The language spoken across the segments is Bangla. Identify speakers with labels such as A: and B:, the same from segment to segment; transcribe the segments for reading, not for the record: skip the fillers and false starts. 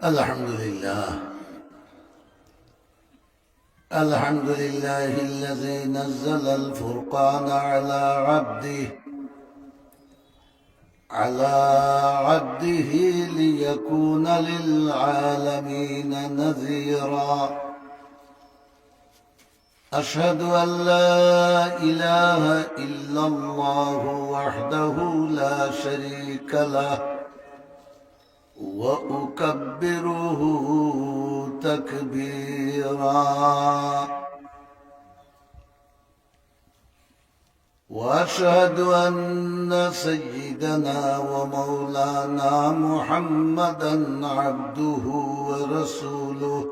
A: الحمد لله. الحمد لله الذي نزل الفرقان على عبده ليكون للعالمين نذيرا. أشهد أن لا إله إلا الله وحده لا شريك له وأكبره تكبيرا. وأشهد أن سيدنا ومولانا محمدا عبده ورسوله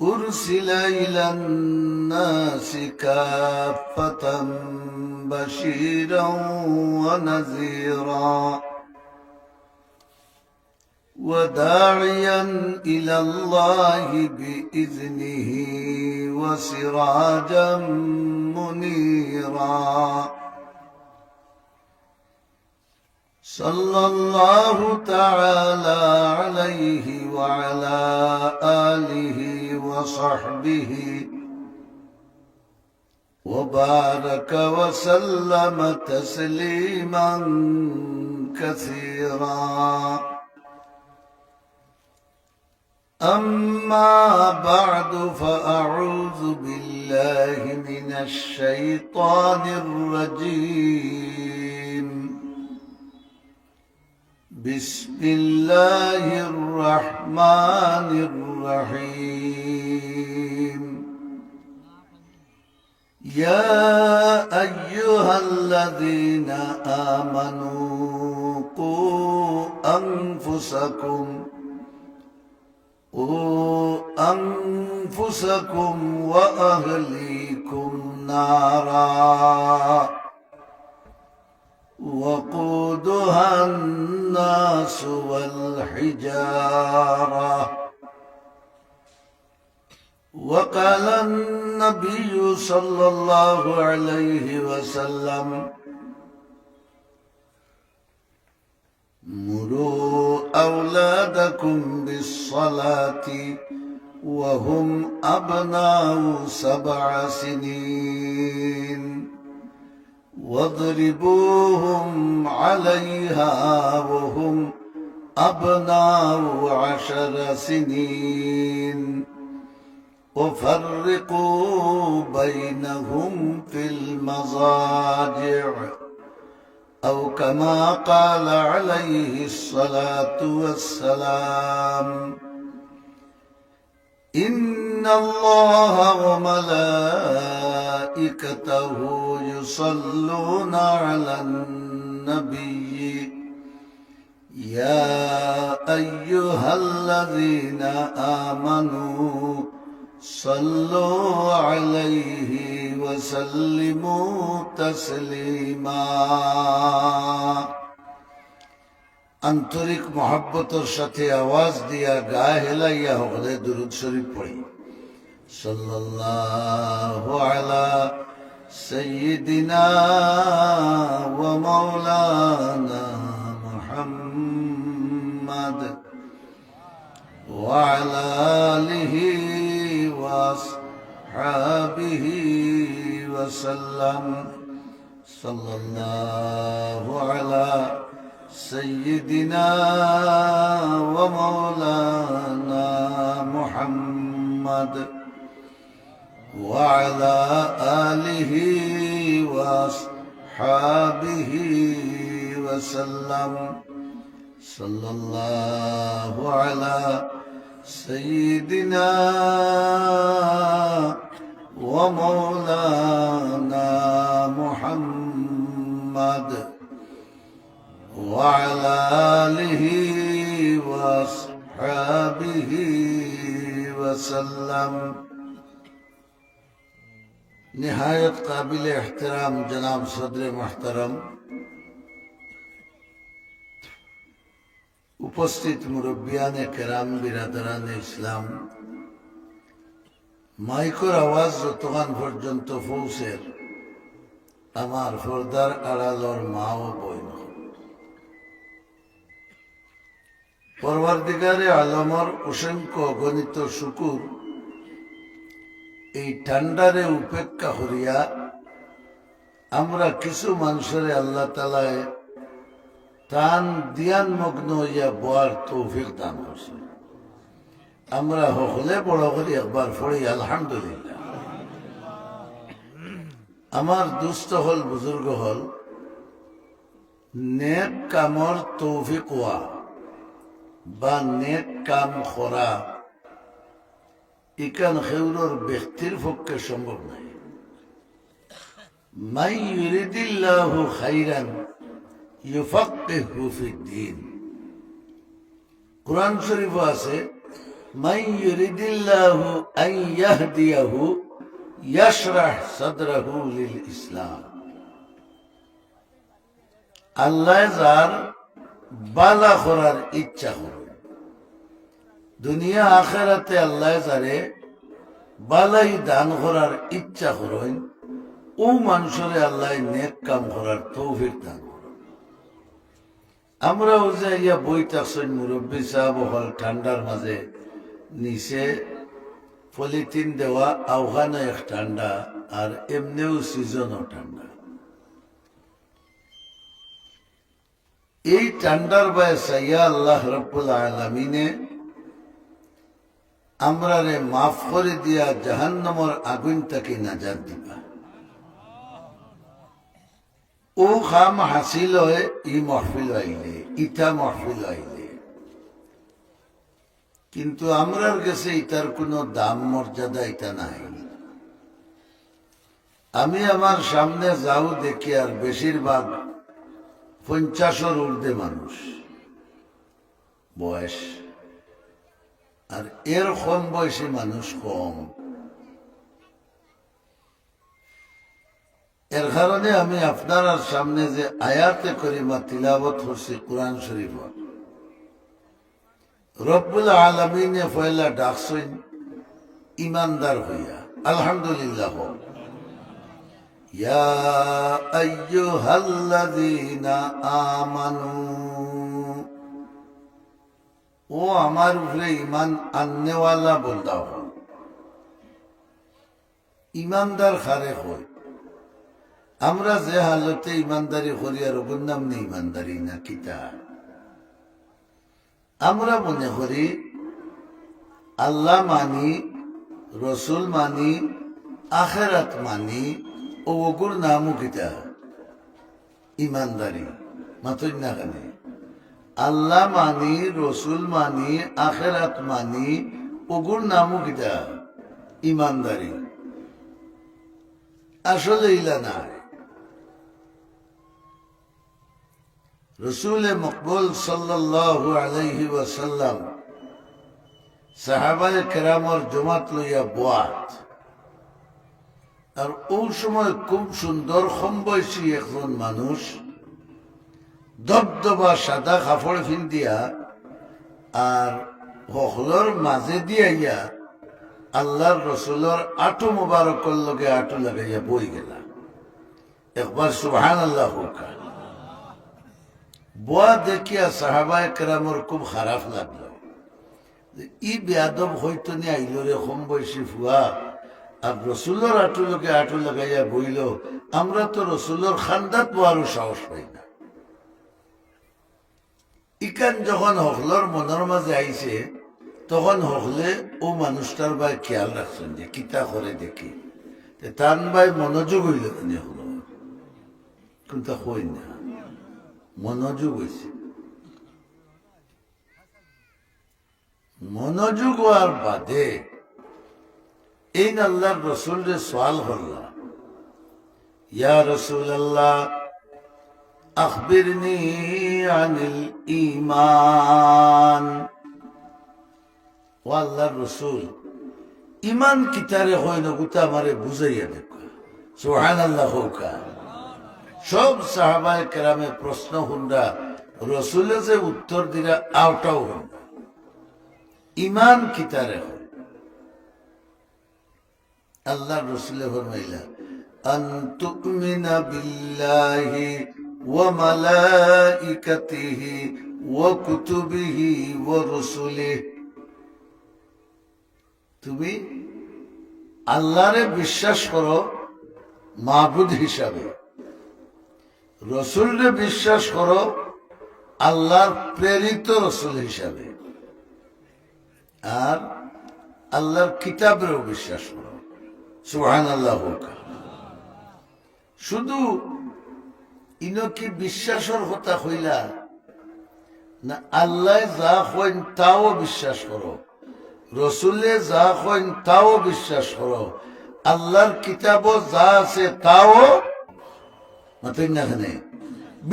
A: أرسل إلى الناس كافة بشيرا ونذيرا وداعيا إلى الله بإذنه وسراجا منيرا. صلى الله تعالى عليه وعلى آله وصحبه وبارك وسلم تسليما كثيرا. أما بعد فأعوذ بالله من الشيطان الرجيم. بسم الله الرحمن الرحيم. يا أيها الذين آمنوا قوا أنفسكم وأهليكم نارا وقودها الناس والحجارة. وقال النبي صلى الله عليه وسلم مروا أولادكم بالصلاة وهم أبناء 7 سنين واضربوهم عليها وهم أبناء 10 سنين وفرقوا بينهم في المضاجع أو كما قال عليه الصلاة والسلام. إن الله وملائكته يصلون على النبي يا أيها الذين آمنوا صلوا عليه وسلموا تسليما. আন্তরিক মহব্বতের সাথে আওয়াজ দিয়া গা হেলাইয়া হলে দুরূদ শরীফ পড়ি। সাল্লাল্লাহু আলা সাইয়্যিদিনা ওয়া মাওলানা মুহাম্মদ ওয়া আলা আলিহি ওয়া আসহাবিহি ওয়া সাল্লাম। সাল্লাল্লাহু আলা سيدنا ومولانا محمد وعلى آله وأصحابه وسلم. صلى الله على سيدنا ومولانا محمد وعلى آله وأصحابه وسلم. نهايت قابل احترام جناب صدر محترم, উপস্থিত মুরব্বিয়ানে কেরাম, বিরাদরানে ইসলাম, মাইকের আওয়াজ যতক্ষণ পর্যন্ত পৌঁছের আমার পর্দার আড়ালর মা ও বোন, পরওয়ারদিগারে আলমর অসংখ্য অগণিত শুকুর, এই ঠান্ডারে উপেক্ষা করিয়া আমরা কিছু মানুষের আল্লাহ তালায় টান দিয়ান মগ্ন হইয়া বোয়ার তৌফিক দান করছে। আমরা হলে বড় করি একবার পড়ি আলহামদুলিল্লাহ। আমার দুস্থ হল বুজুর্গ হল নেক কামর তৌফিক হওয়া বা নেক কাম করা ইকান খেউরর ব্যক্তির পক্ষে সম্ভব নাই। মাই ইউরিদিল্লাহু খাইরান ইউফাক্কিহু ফিদ্দীন। কুরআন শরীফে আছে মাই ইউরিদিল্লাহু আন ইয়াহদিয়াহু ইয়াশরাহ সাদরাহু লিল ইসলাম। আল্লাহ যার বালা করার ইচ্ছা করেন, দুনিয়া আখেরাতে আল্লাহ যারে বালাই দান করার ইচ্ছা করেন, ও মানুষরে আল্লাহ নেক কাম করার তৌফিক দান করেন। আমরাও যে ইয়া বই থাকছেন মুরব্বী সাহেব হল ঠান্ডার মাঝে নিচে পলিথিন দেওয়া আওখানে এক ঠান্ডা, আর এমনিও সিজনও ঠান্ডা। এই ঠান্ডার বায় সাইয়া আল্লাহ রাব্বুল আলামিনে আমরারে মাফ করে দিয়া জাহান্নামের আগুন থেকে নাজাত দিবা। ও খাম হাসিল হয় ই মহফিল আইলে, ইটা মহফিল আইলে, কিন্তু আমরার কাছে ইটার কোনো দাম মর্যাদা ইটা নাই। আমি আমার সামনে যাও দেখি আর বেশিরভাগ 50-এর ঊর্ধ্বে মানুষ বয়স, আর এর কম বয়সী মানুষ কম। এর কারণে আমি আপনার সামনে যে আয়াতে করিমা তিলাবত করছি কুরআন শরীফ, রব্বুল আলামিনে পয়লা ডাকছেন ইমানদার হইয়া। আলহামদুলিল্লাহ। ইয়া আইয়ুহাল্লাযীনা আমানু, ও আমার উপরে ইমান আননেওয়ালা বন্দা হল। ইমানদার খারে হই। আমরা যে হালতে ইমানদারি করি আর ওর নাম নেই ইমানদারি না কিতা। আমরা মনে করি আল্লাহ মানি, রসুল মানি, আখেরাত মানি, ও ওগুর নামও কিতা ইমানদারি। মাতই না কানে আল্লাহ মানি, রসুল মানি, আখেরাত মানি, ওগুর নামও কিতা ইমানদারি। আসলে ইলা না। রসুল মকবুল সাল্লাল্লাহু আলাইহি ওয়াসাল্লাম সাহাবায়ে কেরামর জমাত লইয়া বোয়াত, আর ওই সময় খুব সুন্দর কম বয়সী একজন মানুষ দবদবা সাদা কাপড় ফিন্দিয়া আর হকলর মাঝে দিয়া আল্লাহর রসুলর আটু মুবারকর লগে আটু লাগাইয়া বই গেলা। একবার সুবহানাল্লাহ হোক। বোয়া দেখিয়া সাহাবায়ে কেরামর খুব খারাপ লাগলো। ই বেয়াদব হইতো নি আইল রে কম বয়সী ফুয়া, আর রসুলর আটু লোকে আটু লাগাইয়া বইল। আমরা তো রসুলর খান্দাত বোয়ারও সাহস পাই না। ইকান যখন হকলর মনের মাঝে আইছে, তখন হকলে ও মানুষটার ভাই খেয়াল রাখছেন যে কিতা করে দেখি। তান ভাই মনোযোগ হইল তিনি হল, কিন্তু হই না, মনোযোগ হয়েছে। মনোযোগ হওয়ার বাদে এই আল্লাহর রসুল রে সওয়াল করলা, ইয়া রাসূলুল্লাহ আখবিরনি আনিল ঈমান। ও আল্লাহর রসুল, ইমান কিতারে হয় না গুতা আমারে বুঝাইয়া দেখো। সুবহানাল্লাহ হোক। সব সাহাবায়ে কেরামে প্রশ্ন হুন্ডা, রসুলে যে উত্তর দিরা আওটাও হুন্ডা, ইমান কিতারে হয়। আল্লাহ রসুলে ফরমাইলা আন তুমিনা বিল্লাহি ওয়া মালাইকাতিহি ওয়া কুতুবিহি ওয়া রুসুলিহি, তুমি আল্লাহরে বিশ্বাস করো মাবুদ হিসাবে, রসুলরে বিশ্বাস করো আল্লাহর প্রেরিত রসুল হিসাবে, আর আল্লাহর কিতাবেরও বিশ্বাস করো। সুবহানাল্লাহ। শুধু ইনো কি বিশ্বাসের কথা হইলা না, আল্লাহ যা কইন তাও বিশ্বাস করো, রসুলে যা কইন তাও বিশ্বাস করো, আল্লাহর কিতাবও যা আছে তাও মাথায়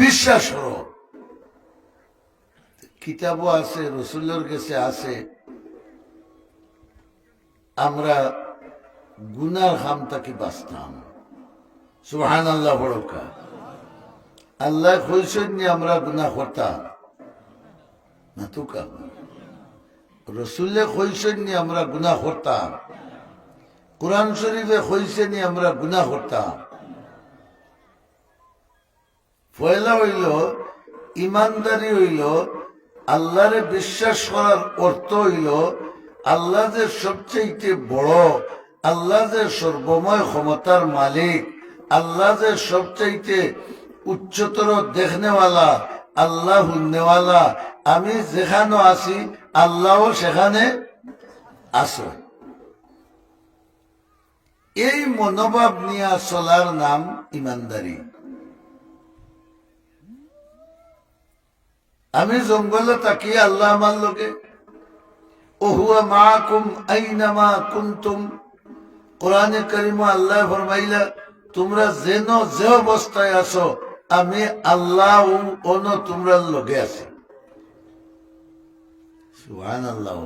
A: বিশ্বাস করো। কিতাবও আছে, রসুলের কাছে আছে, আমরা গুনার খাম তাকে বাঁচতাম। সুবহানাল্লাহ। বড়কা আল্লাহ কইছেন নি আমরা গুনাহ করতাম না, তো কাম রসুলে কইছেন নি আমরা গুনাহ করতাম, কোরআন শরীফে কইছে নি আমরা গুনাহ করতাম। পয়লা হইল ইমানদারি, হইল আল্লাহরে বিশ্বাস করার অর্থ হইল আল্লাহ যে সবচেয়ে বড়, আল্লাহ যে সর্বময় ক্ষমতার মালিক, আল্লাহ যে সবচেয়ে উচ্চতর দেখনেওয়ালা, আল্লাহ হুননেওয়ালা, আমি যেখানে আছি আল্লাহও সেখানে আছে। এই মনোভাব নিয়ে চলার নাম ইমানদারি। আমি জঙ্গলে থাকি, আল্লাহ আমার লোকে, ওহুয়া মাকুম আইনামা কুনতুম, কোরআনে কারিমে আল্লাহ ফরমাইলা তোমরা যেন যে অবস্থায় আছো আমি আল্লাহ অন তোমরা লগে আছি। সুবহানাল্লাহ।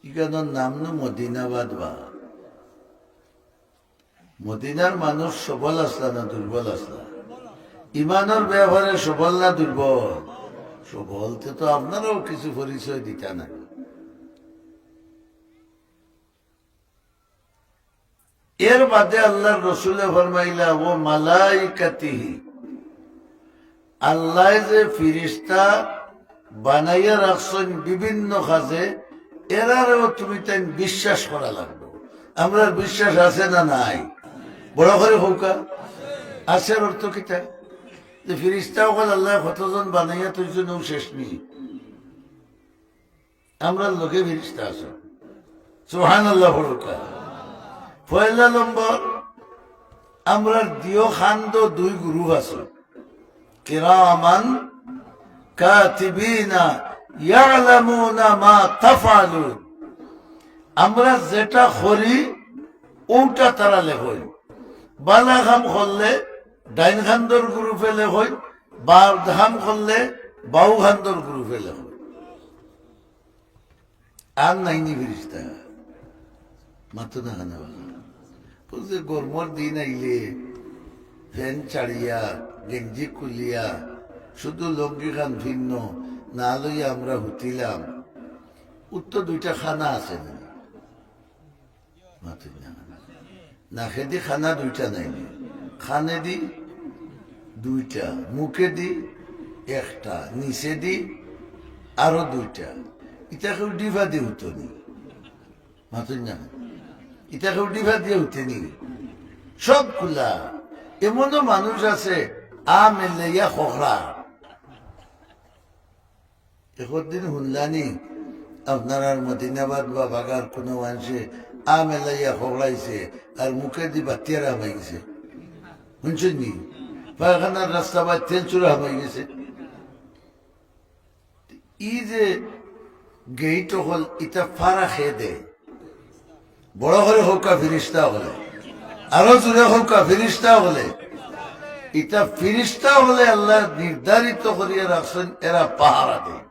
A: ইকানোর নাম না মদিনাবাদ। বা মদিনার মানুষ সবল আসলা না দুর্বল আসলা? ইমানের ব্যবহারে সবল না দুর্বল? সবলতে তো আপনারাও কিছু পরিচয় দিতা না। এর বাদে আল্লাহর রসুলে ফরমাইলা ও মালাইকাতিহি, আল্লাহ যে ফিরিস্তা বানাইয়া রাখছেন বিভিন্ন কাজে, এরারেও তুমি তাই বিশ্বাস করা লাগবে। আমরা বিশ্বাস আছে না নাই? বড় করে হৌকা আছে। অর্থ কিতা যে ফিরিস্তা ওখানে আল্লাহ কতজন বানাইয়া তোর জন্য শেষ নেই, আমরা লোকে ফিরিস্তা আছে। সুবহানাল্লাহ। হৌকা পয়লা নম্বর, আমরা দিও খান্দ দুই গ্রুপ আছে, কিরামান কাতিবিনা ইয়ালামুনা মা তাফআলুন। আমরা যেটা করি ওটা তারা লেখই। বালা খাম করলে ডাইন খান্দর গ্রুপে লেখই, বার খাম করলে বাউ খান্দর গ্রুপে লেখই। আর নাইনি ফিরিস্তা মাতো না খানা বলছে গরমর দিন আইলে ফ্যান চাড়িয়া গেঞ্জি খুলিয়া শুধু লঙ্গি খান ভিন্ন না লইয়া আমরা হুতিলাম। উত্তর দুইটা খানা আছে না খেদি খানা দুইটা নাই, খানে দি দুইটা, মুখে দি একটা, নিচে দি আরো দুইটা। ইটাকে ডিভা দিয়ে হতো নি মাতুন না, ইটাকে ডিভা দিয়ে হতেনি, সব খোলা। এমনও মানুষ আছে আ মেলাইয়া খোখরা। একদিন শুনলানি আপনার আর মদিনাবাদ বা বাগার কোনো মানুষে আ মেলাইয়া খোখড়াইছে আর মুখে দি বাতিয়ার হামাই গেছে। শুনছেন নি? পায়খানার রাস্তা বা তেল চুরা হামাই গেছে। ই যে গেইট হল ইটা ফারা খেয়ে দেয়। বড় করে হোকা ফিরিস্তা হলে, আরো জোরে হোকা ফিরিস্তা হলে, ইটা ফিরিস্তা হলে আল্লাহ নির্ধারিত করিয়া রাখছেন এরা পাহারা দেয়।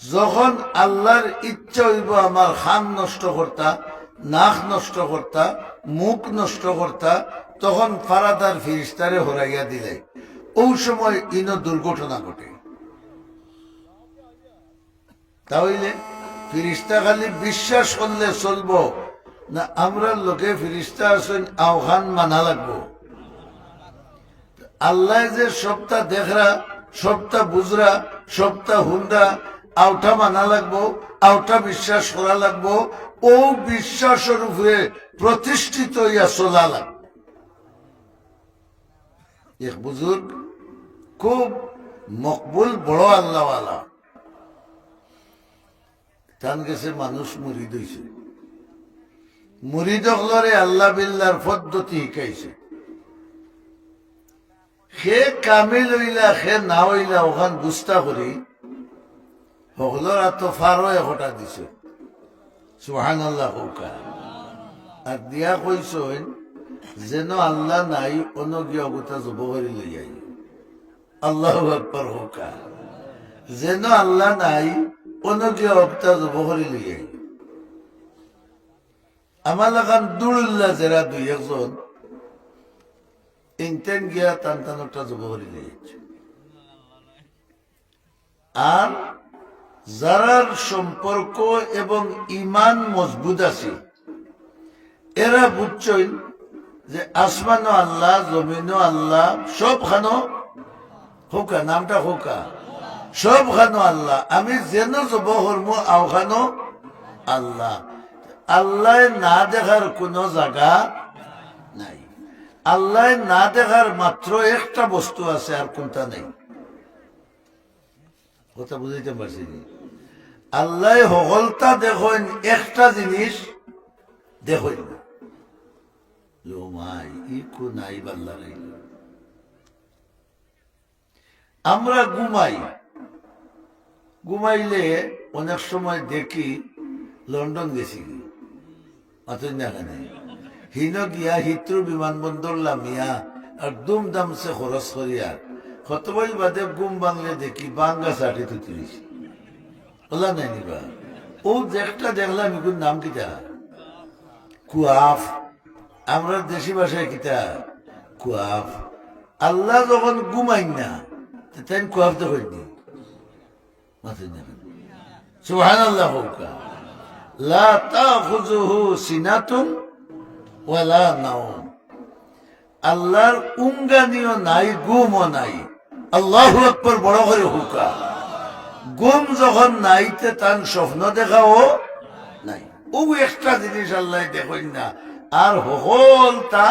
A: যখন আল্লাহর ইচ্ছা হইব আমার খান নষ্ট করতা, নাক নষ্ট করতা, মুখ নষ্ট করতা, তখন ফারাদার ফিরিস্তারে হরাইয়া দিলে ওই সময় ইনো দুর্ঘটনা ঘটে। তাহলে ফিরিস্তা খালি বিশ্বাস করলে চলবো না, আমরা লোকে ফিরিস্তা আছেন আহ্বান মানা লাগবো। আল্লাহ যে সবটা দেখরা, সবটা বুঝরা, সবটা হুন্ডা, আউটা মানা লাগবো, আউটা বিশ্বাস করা লাগবো, ও বিশ্বাসের উপরে প্রতিষ্ঠিত হইয়া চলা লাগবে। এক বুজুর্গ খুব মকবুল বড় আল্লাহওয়ালা, তান গেছে মানুষ মুরিদ হইছে, মুরিদ হলরে আল্লাহ বিল্লার পদ্ধতি শিখাইছে। সে কামিল হইলা সে না হইলা ওখান বুঝতা করি হকলর এত ফারো একটা দিছে, সুবহানাল্লাহ কৌকা। আর দিয়া কইস যেন আল্লাহ নাই অনগিয়া গোটা জব করে লই আই, আল্লাহু আকবার কৌকা। যেন আল্লাহ নাই অনগিয়া গোটা জব করে লই আই। আমার লাগান দুরুল্লাহ যারা দুই একজন ইনটেন গিয়া টান টান একটা জব করে লই আইছে। আর যারার সম্পর্ক এবং ইমান মজবুত আছে এরা বুঝছেন যে আসমানও আল্লাহ, জমিনও আল্লাহ, সব খানো হোকা, নামটা হোকা, সব খানো আল্লাহ। আমি যেন জব হরমু আও খানো আল্লাহ। আল্লাহ না দেখার কোন জায়গা নাই। আল্লাহ না দেখার মাত্র একটা বস্তু আছে, আর কোনটা নেই। কথা বুঝাইতে পারছি? আল্লাহ সকলটা দেখেন, একটা জিনিস দেখেন না। আমরা ঘুমাই, ঘুমাইলে অনেক সময় দেখি লন্ডন গেছি হিন গিয়া হিত্রু বিমানবন্দর লামিয়া আর দুম দামসে খরচ করিয়া কতবাই বাদে গুম বাংলে দেখি বাঙ্গা ষাটে তুতিরিশ বললাম নাই নিবা। ও একটা দেখলাম এগুলোর নাম কিতা কুয়াফ, আমরা দেশি ভাষায় কিতা কুয়াফ। আল্লাহ যখন ঘুমাই না তাই কুয়াফ দেখেননি। সুবহানাল্লাহ, লা তাখুযুহু সিনাতুন ওয়ালা নাওম। আল্লাহর উঙ্গানিও নাই, ঘুমও নাই। আল্লাহু আকবার বড় করে হুকা। ঘুম যখন নাইতে তার স্বপ্ন দেখাও নাই। ও একটা জিনিস আল্লাহ দেখেন না। আর হলতা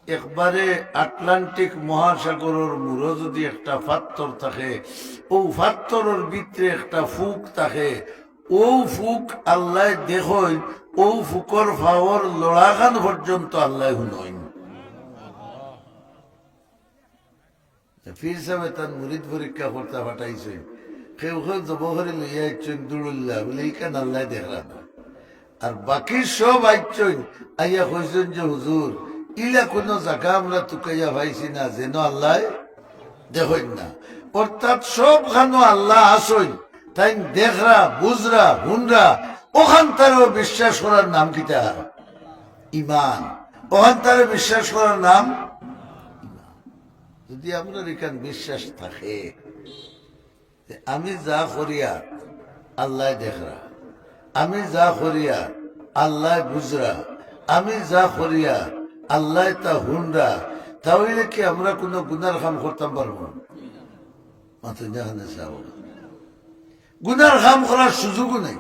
A: একবারে আটলান্টিক মহাসাগরের মূল যদি একটা ফাত্তর থাকে, ও ফাত্তরের ভিতরে একটা ফুক থাকে, ও ফুক আল্লাহ দেখেন, ও ফুকর ফাওয়ার লড়াখান পর্যন্ত আল্লাহ শুনইন। ফির সাহেব তার মুরিদ পরীক্ষা করতে পাঠাইছে, কেউ কেউ জবহরে লইয়া আইছেন দুরুল্লাহ বলে এইখান আল্লাহ দেখলাম না। আর বাকি সব আইছেন আইয়া কইছেন যে হুজুর ইলা কোনো জায়গা আমরা তুকাইয়া পাইছি না যেন আল্লাহ দেখেন না। অর্থাৎ সব খানো আল্লাহ আসেন, তাই দেখরা, বুঝরা, হুনরা, ওখান তারও বিশ্বাস করার নাম কিতা ইমান। ওখান তারে বিশ্বাস করার নাম। যদি আপনার এখান বিশ্বাস থাকে আমি যা করিয়া আল্লাহ দেখরা, আমি যা করিয়া আল্লাহ বুঝরা, আমি যা করিয়া আল্লাহ তা হুনরা, তাহলে কি আমরা কোন গুনার কাম করতাম পারবো? মাত্র যেখানে চাও গুনার কাম করার সুযোগও নেই।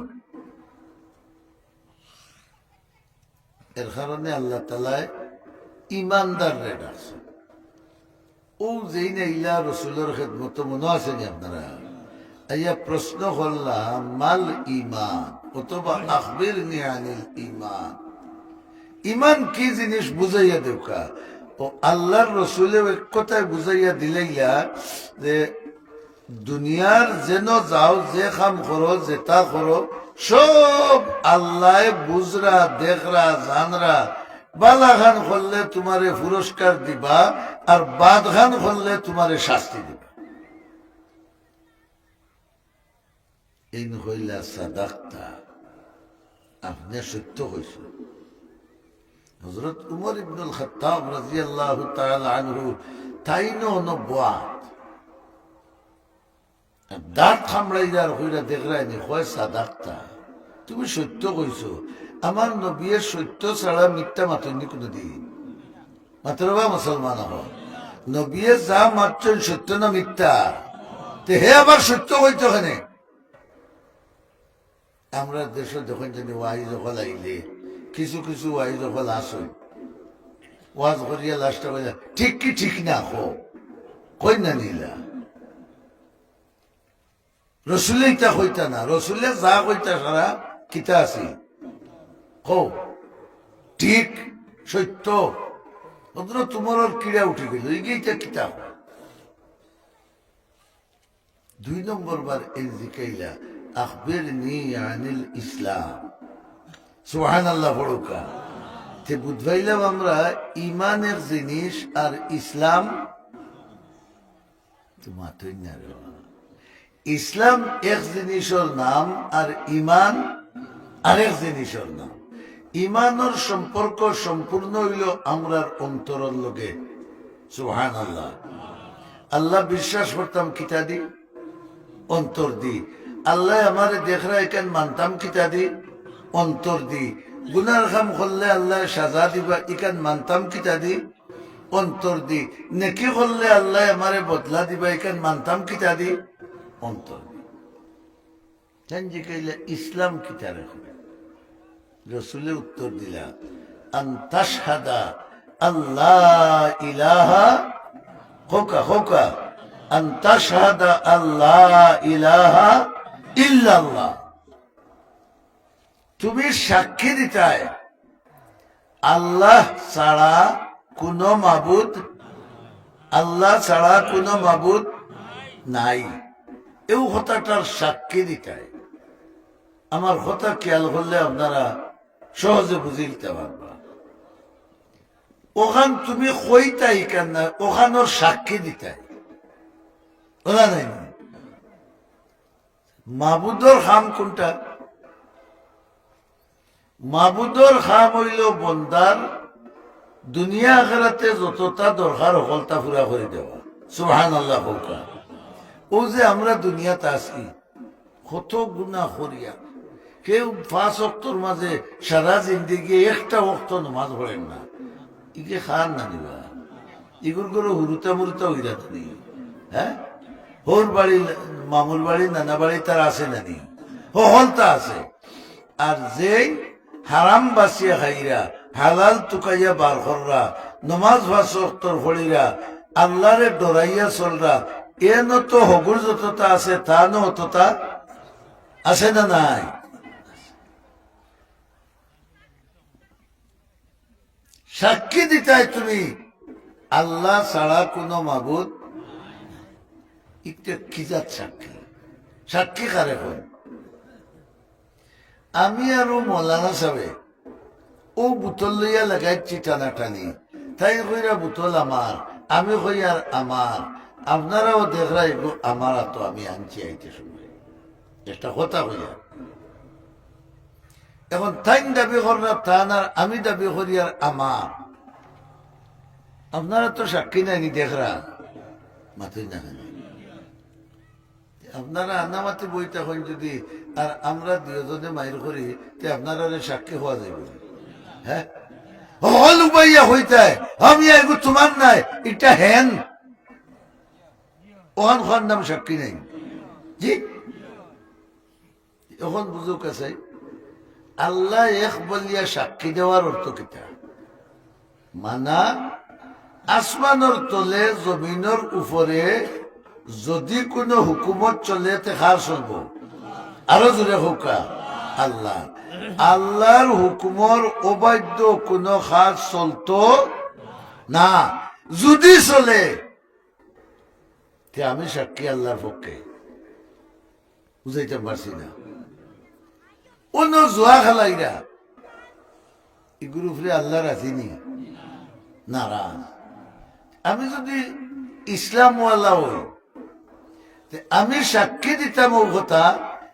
A: এর কারণে আল্লাহ তাআলা ইমানদার ডাকছে। ও যেই না ইলা রসুলের খেদমত মনে আছেনি আপনারা? আইয়া প্রশ্ন করলাম মাল ইমান অথবা আখবিরনি আনিল ইমান। ইমান কি জিনিস বুঝাইয়া দেউকা। ও আল্লাহর রসুলের এক কথায় বুঝাইয়া দিলাইলা যে দুনিয়ার যেন যাও, যে কাম করো, যেটা করো, সব আল্লাহ বুঝরা, দেখরা, জানরা। বালা খান করলে তোমারে পুরস্কার দিবা, আর বাদ খান করলে তোমারে শাস্তি দিবা। এই হইলা সাদাকতা, আপনি সত্য হয়েছে। হযরত উমর ইবনুল খাত্তাব রাদিয়াল্লাহু তাআলা আনহু তাইনো নবুয়াত দাঁত খামড়াইদার হইরা দেখরাইনি হয় সাদাকতা, তুমি সত্য কইছো। আমার নবীর সত্য ছাড়া মিথ্যা মাতনি কোনদিন। মাত্র বা মুসলমান হ নবিয়ে যা মারছেন সত্য না মিথ্যা, তে হে আবার সত্য হইতো ওখানে। আমরা দেশে যখন জানি ওয়াই যখন আইলে কিছু কিছু ওয়াই যখন আসুন ওয়াজ করিয়া লাস্টটা বলে ঠিক কি ঠিক না কই না নিলা রসুলে ইটা কইতা না, রসুলে যা কইতা সারা কিতা আছে কো ঠিক সত্য তোমার কিড়া উঠে গেল এইটা কিতাব। 2 নম্বর বার এই জিকাইলা আখবিরনি আনিল ইসলাম, সুবহানাল্লাহ পড়ুকা। তে বুঝবাইলাম আমরা ইমান এক জিনিস আর ইসলাম মাতই না রে। ইসলাম এক জিনিসের নাম আর ইমান আরেক জিনিসের নাম। ইমানের সম্পর্ক সম্পূর্ণ হইল আমরার অন্তরের লগে, সুবহানাল্লাহ। আল্লাহ বিশ্বাস করতাম কিতা দি অন্তর দি, আল্লাহ আমারে দেখরা এখান মানতাম কিতা দি অন্তর দি, গুনার কাম করলে আল্লাহ সাজা দিবা ইখান মানতাম কিতা দি অন্তর দি, নেকি করলে আল্লাহ আমারে বদলা দিবা এখান মানতাম কিতা দি অন্তর দি। জিকাইলা ইসলাম কিতা রাখবে, রসুলের উত্তর দিলা আনতাশহাদা আল্লাহ ইলাহা হোকা হোকা আনতাশহাদা আল্লাহ ইলাহা ইল্লাল্লাহ। তুমি সাক্ষী দিতায় আল্লাহ ছাড়া কোন মাবুদ, আল্লাহ ছাড়া কোন মাবুদ নাই, এই কথাটার সাক্ষী দিতায়। আমার কথা খেয়াল করলে আপনারা সহজে বুঝিতে পারবা। ওখান তুমি কইতাই কেন ওখানোর সাক্ষী দিতাই ওরা নাই। মাবুদর খাম কোনটা? মাবুদর খাম হইল বন্দার দুনিয়া আখিরাতে যতটা দরকার হকলতা পুরা করে দেওয়া, সুবহানাল্লাহ। ও যে আমরা দুনিয়াতে আছি কত গুনাহ করিয়া, কেউ 5 ওয়াক্তর মাঝে সারা জিন্দিগি একটা ওয়াক্ত নামাজ পড়েন না, ইকে খান না নিবা, ইগুর করে হুরুতা মুরুতা হইরা নি। হ্যাঁ, ওর বাড়ি মামুর বাড়ি নানা বাড়ি তার আছে না নি, হলতা আছে। আর যেই হারাম বাসিয়া খাইরা হালাল তুকাইয়া বার কররা নমাজ 5 ওয়াক্তর পড়িরা আল্লাহরে ডরাইয়া চলরা, এন তো হগুর যতটা আছে তা ন অতটা আছে না নাই? সাক্ষী দিতাই তুমি আল্লাহ ছাড়া কোন মাবুদ, একটা কিজাত সাক্ষী। সাক্ষী কারে হয়? আমি আর মৌলানা সাহেব ও বোতল লইয়া লাগাইছি টানাটানি, তাই কইরা বোতল আমার, আমি কই আর আমার, আপনারাও দেখরা এগুলো আমার, তো আমি আনছি আইতে শুনবে একটা কথা কইয়া। এখন তাই দাবি করার তান আর আমি দাবি করি আর আমার, আপনারা তো সাক্ষী নাইনি দেখরা মাতুই না। আপনারা আনামাতি বইটা হইন যদি আর আমরা 2জনে মাইর করি তে আপনারা সাক্ষী হওয়া যাবে। হ্যাঁ, হল উপাইয়া হইতায় আমি এগো তোমার নাই এটা হেন ওহান খান নাম সাক্ষী নাই। জি এখন বুঝুক আছে আল্লাহ এক বলিয়া সাক্ষী দেওয়ার অর্থ কিতা? মানা আসমানের তলে জমিনের উপরে যদি কোনো হুকুমত চলে তে কার চলব? আরো জোরে হোকা আল্লাহ। আল্লাহর হুকুমর অবাধ্য কোন কাজ চলতো না, যদি চলে তে আমি সাক্ষী আল্লাহর পক্ষে। বুঝাইতে পারছি না? অন্য জোয়া খেলাইরা এগুলো উপরে আল্লাহ রাজিনি নারাজ। আমি যদি ইসলামওয়ালা হই আমি সাক্ষী দিতাম ও কথা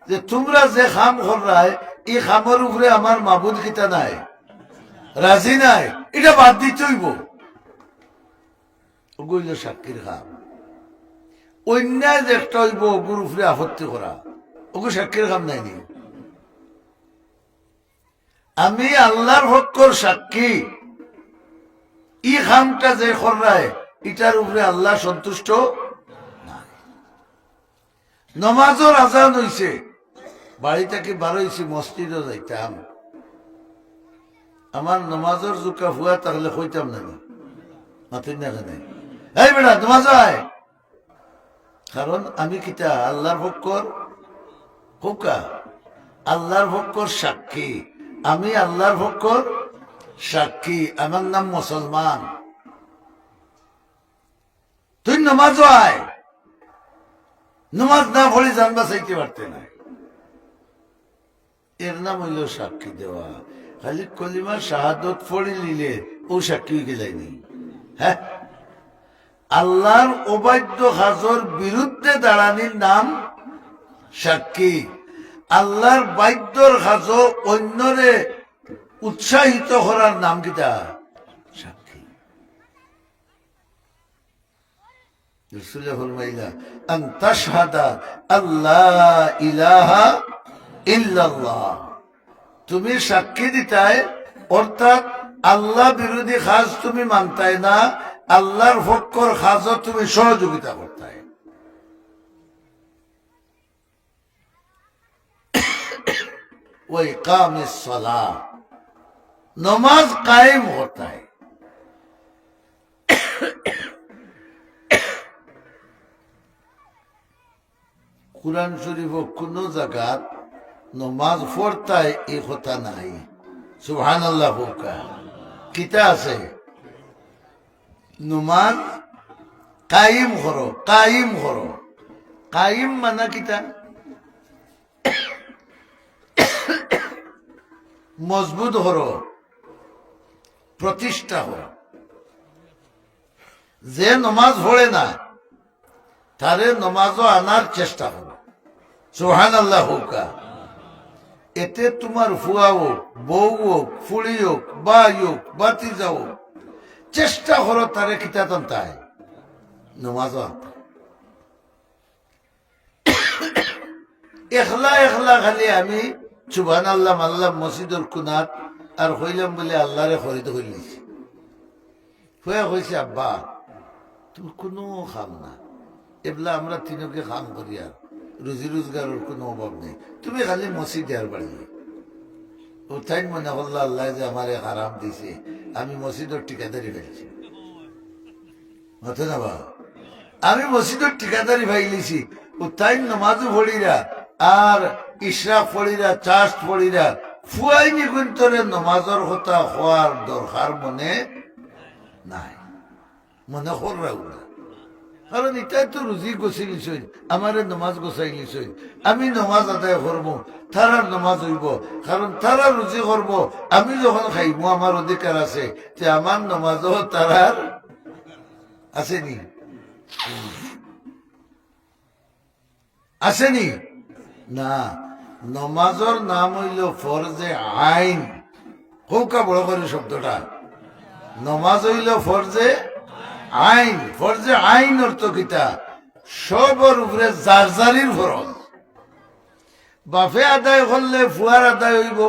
A: যে তোমরা যে খাম করায় এই খামের উপরে আমার মাবুদ কিতা নাই, রাজি নাই, এটা বাদ দিতে হইব। ওগুলো সাক্ষীর খাম। অন্যায় যে একটা হইব ওগুর উপরে আপত্তি করা, ওগু সাক্ষীর খাম নাই নি। আমি আল্লাহর হকর সাক্ষী, ই খামটা যে করায় এটার উপরে আল্লাহ সন্তুষ্ট না। নমাজের আজান হইছে, বাড়ি থেকে বার হইছি, মসজিদও যাইতাম, আমার নমাজের জুকা ফুয়া তাহলে কইতাম না, মাতুই না কেন, এই বেটা নমাজ আয়, কারণ আমি কিতা আল্লাহর ভক্কর হোকা, আল্লাহর ভক্কর সাক্ষী, আমি আল্লাহর ভক্কর সাক্ষী, আমার নাম মুসলমান, তুই নমাজ আয়, নমাজ না পড়ি জানবা চাইতে পারতে না, এর নাম হইল সাক্ষী দেওয়া। খালি কলিমা শাহাদত পড়ি নিলে ও সাক্ষী হয়ে যায়নি। হ্যাঁ, আল্লাহর অবাধ্য কাজের বিরুদ্ধে দাঁড়ানির নাম সাক্ষী, আল্লাহর বাধ্যর কাজ অন্যরে উৎসাহিত করার নাম কিটা সাক্ষী। রাসূল ফরমাইলা আন তাশহাদা আল্লাহ ইলাহা ইল্লাল্লাহ, তুমি সাক্ষী দিতায়, অর্থাৎ আল্লাহ বিরোধী কাজ তুমি মানতাই না, আল্লাহর পক্ষর কাজও তুমি সহযোগিতা করতাই। ওই ইকামিস সালাহ, নমাজ কায়েম হতা है। কুরআন শরীফ কোন জায়গাত নমাজ পড়তায় এই কথা নাই, সুবহানাল্লাহ হোকা, কিতা আছে নমাজ কায়েম করো, কায়েম করো, কায়েম মানে কিতা মজবুত হরো, প্রতিষ্ঠা হরো। যে নমাজ পড়ে না তারে নমাজও আনার চেষ্টা করো, সুবহানাল্লাহ হোকা। এতে তোমার ফুয়া হোক, বউ হোক, ফুড়ি হোক, ভাই হোক, বাতিজা হোক, চেষ্টা করো তারে কিতা তাই নমাজও আনতে। একলা একলা খালি আমি সুবহানাল্লাহ মাল্লাম মসজিদুল কুনাত আর হইলাম বলে আল্লাহরে খরিদ হইলিছি, হয়ে হয়েছে আব্বা তুমি কোনো খাম না, এবলা আমরা তিনকে খাম করি, আর রুজি রোজগারের কোনো অভাব নেই, তুমি খালি মসজিদে আর বাড়ি। ও তাই মনে করলো আল্লাহ যে আমার আরাম দিছে, আমি মসজিদের ঠিকাদারি ফেলছি, হতো না বা আমি মসজিদের ঠিকাদারি ফাইলিছি। ও তাই নমাজও পড়িরা আর ইশরাক পড়িরা, চাষ পড়িরা, ফুয়াইনি গুন্তরে নমাজের কথা হওয়ার দরকার মনে নাই, মনে কররা ওরা, কারণ এটাই তো রুজি গোছাইলিস, আমার নমাজ গোছাইলিস, আমি নমাজ আদায় করবো, তারার নমাজ হইব, কারণ তারা রুজি করব, আমি যখন খাইব আমার অধিকার আছে, যে আমার নমাজও তারার আসেনি, আসেনি না। নমাজের নাম হইল ফরজে আইন, কৌকা বড় করে শব্দটা, নমাজ হইল ফরজে আইন। ফরজে আইন অর্থ কিতা, সবর উপরে জারজারির ফরজ, বাপে আদায় করলে ফুয়ার আদায় হইব,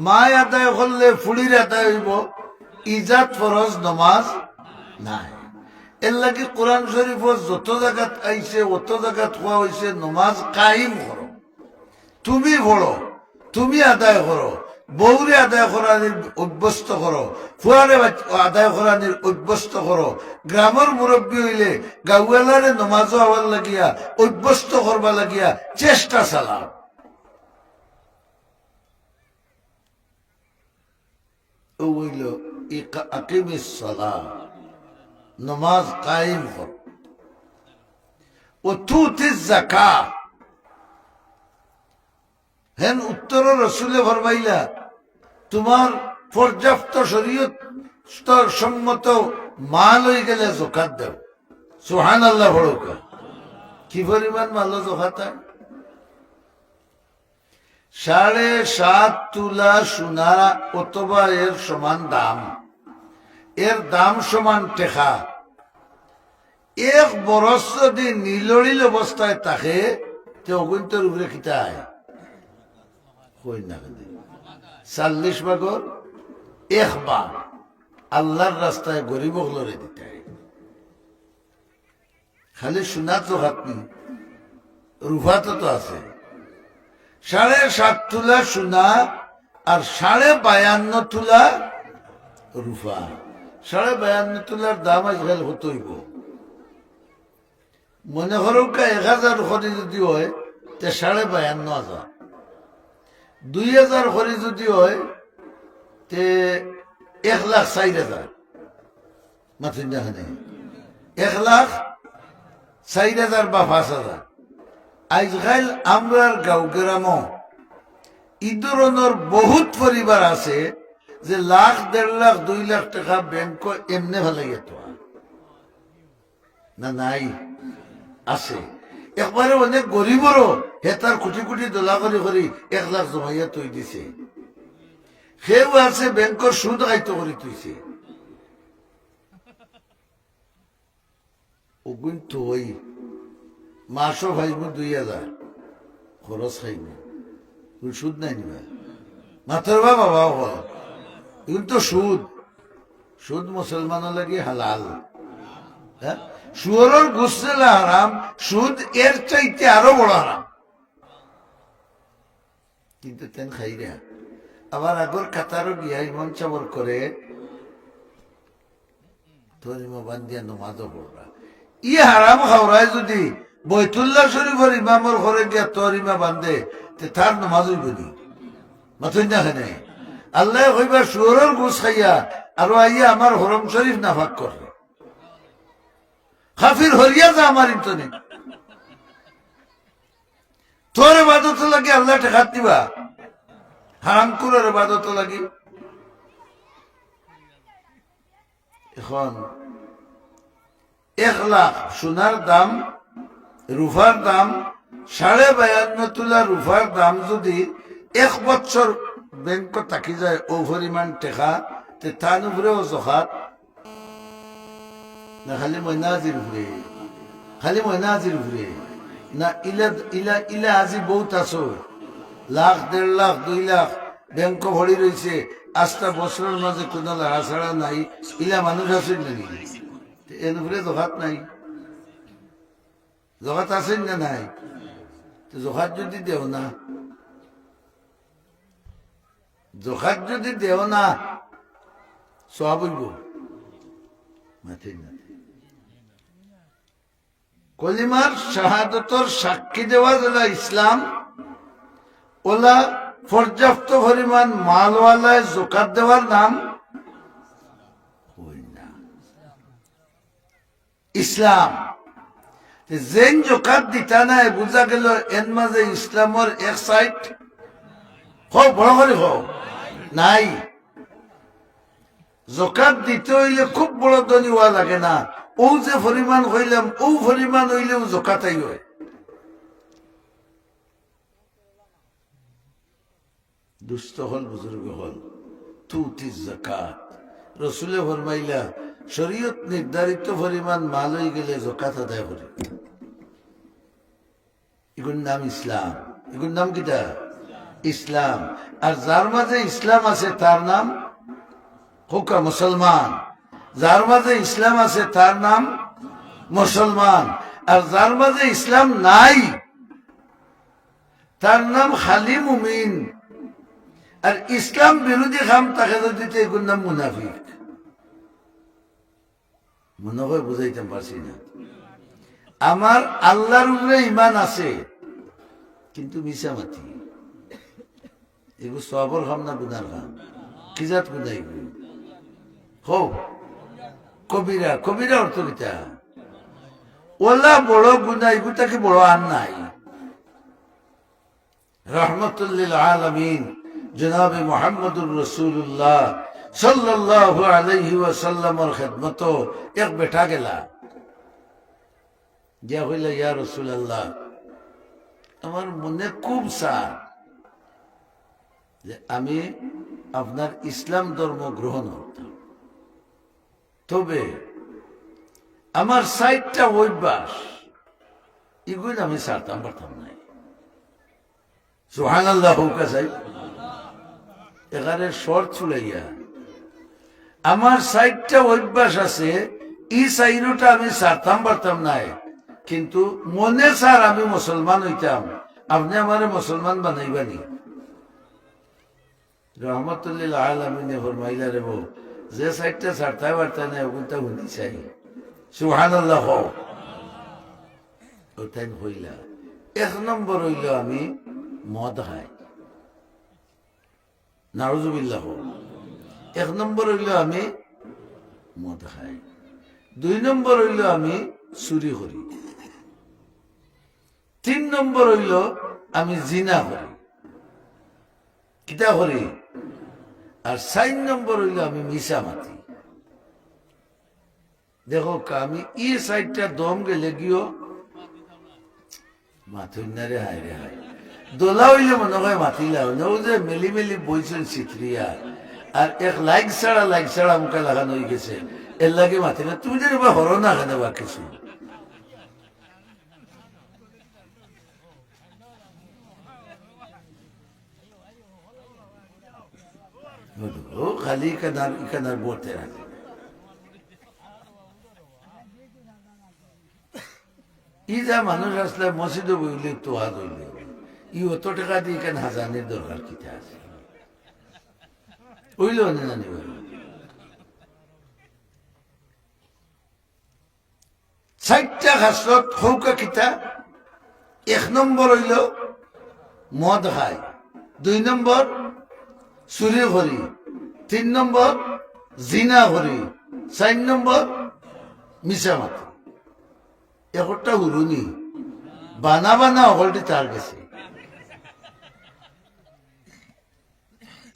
A: মায় আদায় করলে ফুড়ির আদায় হইব, ইজাত ফরজ নমাজ নাই। এর লাগে কোরআন শরীফ যত জায়গাত আইছে অত জায়গাত কোয়া হয়েছে নমাজ কায়েম করো, তুমি পড়ো, তুমি আদায় করো, বউরে আদায় করানির অভ্যস্ত করো, ফুয়ারে আদায় করানির অভ্যস্ত করো, গ্রামের মুরব্বী হইলে গাউয়ালারে নমাজও হওয়ার লাগিয়া অভ্যস্ত করবা লাগিয়া চেষ্টা চালাও। ও হইল আকিমিস সালাহ, নমাজ কায়েম করো। ও তুতিস যাকাত, হেন উত্তর রসুলে ফরমাইলা তোমার পর্যাপ্ত শরীয়ত সম্মত মাল হয়ে গেলে যাকাত দাও, সুবহানাল্লাহ বড়কা। কি পরিমাণ মাল যাকাত? 7.5 তুলা সোনা অথবা এর সমান দাম, এর দাম সমান টেকা, এক বরস যদি নিলড়িল অবস্থায় থাকে তো অগুন্তর উপরে কিতায় 40 ভাগর 1 ভাগ আল্লাহর রাস্তায় গরিব হলরে দিতে। খালি সোনা তো হাতনি রুফাতো তো আছে 7.5 তোলা সোনা আর 52.5 তোলা রুফা 52.5 তোলার দাম আজকাল হতইব মনে করো 1000 খরি যদি হয় তে 52,500 2000 খরি যদি হয় তে 1,04,000 মাথিন জানে 1,04,000 বা 5,000 আজকাল আমরার গাঁও গ্রামও এই ধরনের বহুত পরিবার আছে যে 1,00,000, 1.5 লাখ 2 লাখ টাকা ব্যাংক এমনি ভালো যেত না নাই আছে একবারে অনেক গরিবরও হেতার কোটি কোটি ডলার করে করে 1 লাখ জমাইয়া তৈ দিছে সেও আছে ব্যাংকর সুদ খাইত করে তুইছে ওগুন তো ওই মাসও ভাইব 2,000 খরচ খাইব সুদ নাই নিবা মাথার বাবা এগুলো তো সুদ সুদ মুসলমানের লাগে হালাল হ্যাঁ সুয়রের গুসলা হারাম সুদ এর চাইতে আরো বড় হারাম কিন্তু তেন খাই রে আবার আগর কাতারও গিয়া ইমাম চাবর করে তোর ইমা বান্ধিয়া নমাজও পড়রা ই হারাম খাওয়ায় যদি বৈতুল্লাহ শরীফের ইমামর ঘরে গিয়া তোর ইমা বান্ধে তে তার নমাজ হইব নি মাথুন না খানে আল্লাহ কইবা সুয়রের গুস খাইয়া আরো আইয়া আমার হরম শরীফ নাফাক করে কাফির হরিয়া যা আমার ইন্তনে তোর ইবাদত লাগি আল্লাহ ঠেকাত দিবা হারাম কুরের ইবাদত লাগি এখন 1 লাখ সোনার দাম রুফার দাম 52.5 তোলা রুফার দাম যদি 1 বছর ব্যাংক থাকি যায় ও পরিমাণ টেকা তে তার উপরেও জখাত না খালি ময়নাজির ঘুরে খালি ময়নাজির ঘুরে না ইলা ইলা ইলা আজি বহুত আছো 1,00,000, 1.5 লাখ 2 লাখ ব্যাংক ভরি রয়েছে 8টা বছরের মাঝে কোনো লাড়াছাড়া নাই ইলা মানুষ আছে নাকি এর উপরে জখাত নাই জখাত আছে না নাই জখাত যদি দেও না জখাত যদি দেও না সব হইব মাথে না কলিমার শাহাদতর সাক্ষী দেওয়া যেটা ইসলাম ওলা পর্যাপ্ত পরিমাণ মালওয়ালায় জোকাত দেওয়ার নাম ইসলাম যেন জোকাত দিতা নাই বুঝা গেল এর মাঝে ইসলামের এক সাইড হোক বড় করে হোক নাই জোকাত দিতে হইলে খুব বড় ধনী হওয়া লাগে না ও যে পরিমাণ হইলাম ও পরিমাণ হইলেও জোকাতাই হয় দুস্থ হল বুজুর্গ হল তুতি যাকাত রসুলে ফরমাইলা শরীয়ত নির্ধারিত পরিমাণ মাল হয়ে গেলে যাকাত আদায় করে এগুলোর নাম ইসলাম এগুলোর নাম কিটা ইসলাম আর যার মাঝে ইসলাম আছে তার নাম হোকা মুসলমান যার মাঝে ইসলাম আছে তার নাম মুসলমান আর যার মাঝে ইসলাম নাই তার নাম খালি মুমিন আর ইসলাম বিরোধী কাম তাকে যদি এগুলোর নাম মুনাফিক মনে হয় বুঝাইতে পারছি না আমার আল্লাহর উপরে ইমান আছে কিন্তু মিশামাতি এগুলো সবর খাম না গুনার খাম কি জাত গুনাই হোক কবিরা কবিরা অর্থ কিতা ওলা বড় গুনা এগুলো তাকে বড় আর নাই রহমতুল্লিল আলামিন জনাবে মুহাম্মদুর রাসূলুল্লাহ সাল্লাল্লাহু আলাইহি ওয়াসাল্লামের খিদমত এক বেটা গেলা যা হইল ইয়া রাসূলুল্লাহ আমার মনে খুব চায় যে আমি আপনার ইসলাম ধর্ম গ্রহণ করতাম তবে আমার 60টা অভ্যাস এগুলো আমি ছাড়তাম পারতাম নাই সুবহানাল্লাহ হুকা চাই এখানে শর্ট চুলাইয়া আমার 60টা অভ্যাস আছে এই 4টা আমি ছাড়তাম পারতাম নাই কিন্তু মনে স্যার আমি মুসলমান হইতাম, আপনি আমারে মুসলমান বানাইবানি? রহমতুল্লাহ আলমিনে ফরমাইলা রে বউ, যে সাইডটা ছাড়তে পারতা না ওগুনটা হুনি চাই। সুবহানাল্লাহ। ওটাই হইলা। এক নম্বর হইল আমি মদ খাই, নাউজুবিল্লাহ। এক নম্বর হইল আমি মদ খাই। 2 নম্বর হইল আমি চুরি করি। 3 নম্বর হইল আমি জিনা করি, কিতা করি। আর 4 নম্বর হইল আমি মিশা মাতি। দেখো আমি ই সাইডটা দম গেলে গিয়েও মাথুন্নারে হায় রে হায় দোলা হইলে মনে হয় মাতিলা হইলে ও যে মেলি মেলি বইছেন চিত্রিয়া আর এক লাইক ছাড়া মুখে লাগানো হয়ে গেছে, এর লাগে মাতি না। তুমি যেন বা হরো না কেন বা কিছু ও খালি ইকানার বলতে রাখে। ই যা মানুষ আসলে মসজিদে বইলে তো হাত হইলে ই অত টাকা দিয়ে কেন হাজানের দরকার কিতা আছে? হইল না জানি চারটা হাসরত হৌকা কিতা। 1 নম্বর হইল মদ খাই, 2 নম্বর চুরি করি, 3 নম্বর জিনা করি, 4 নম্বর মিশা মাতি। একটা উরুনি বানা বানা অকলটি তার গেছে।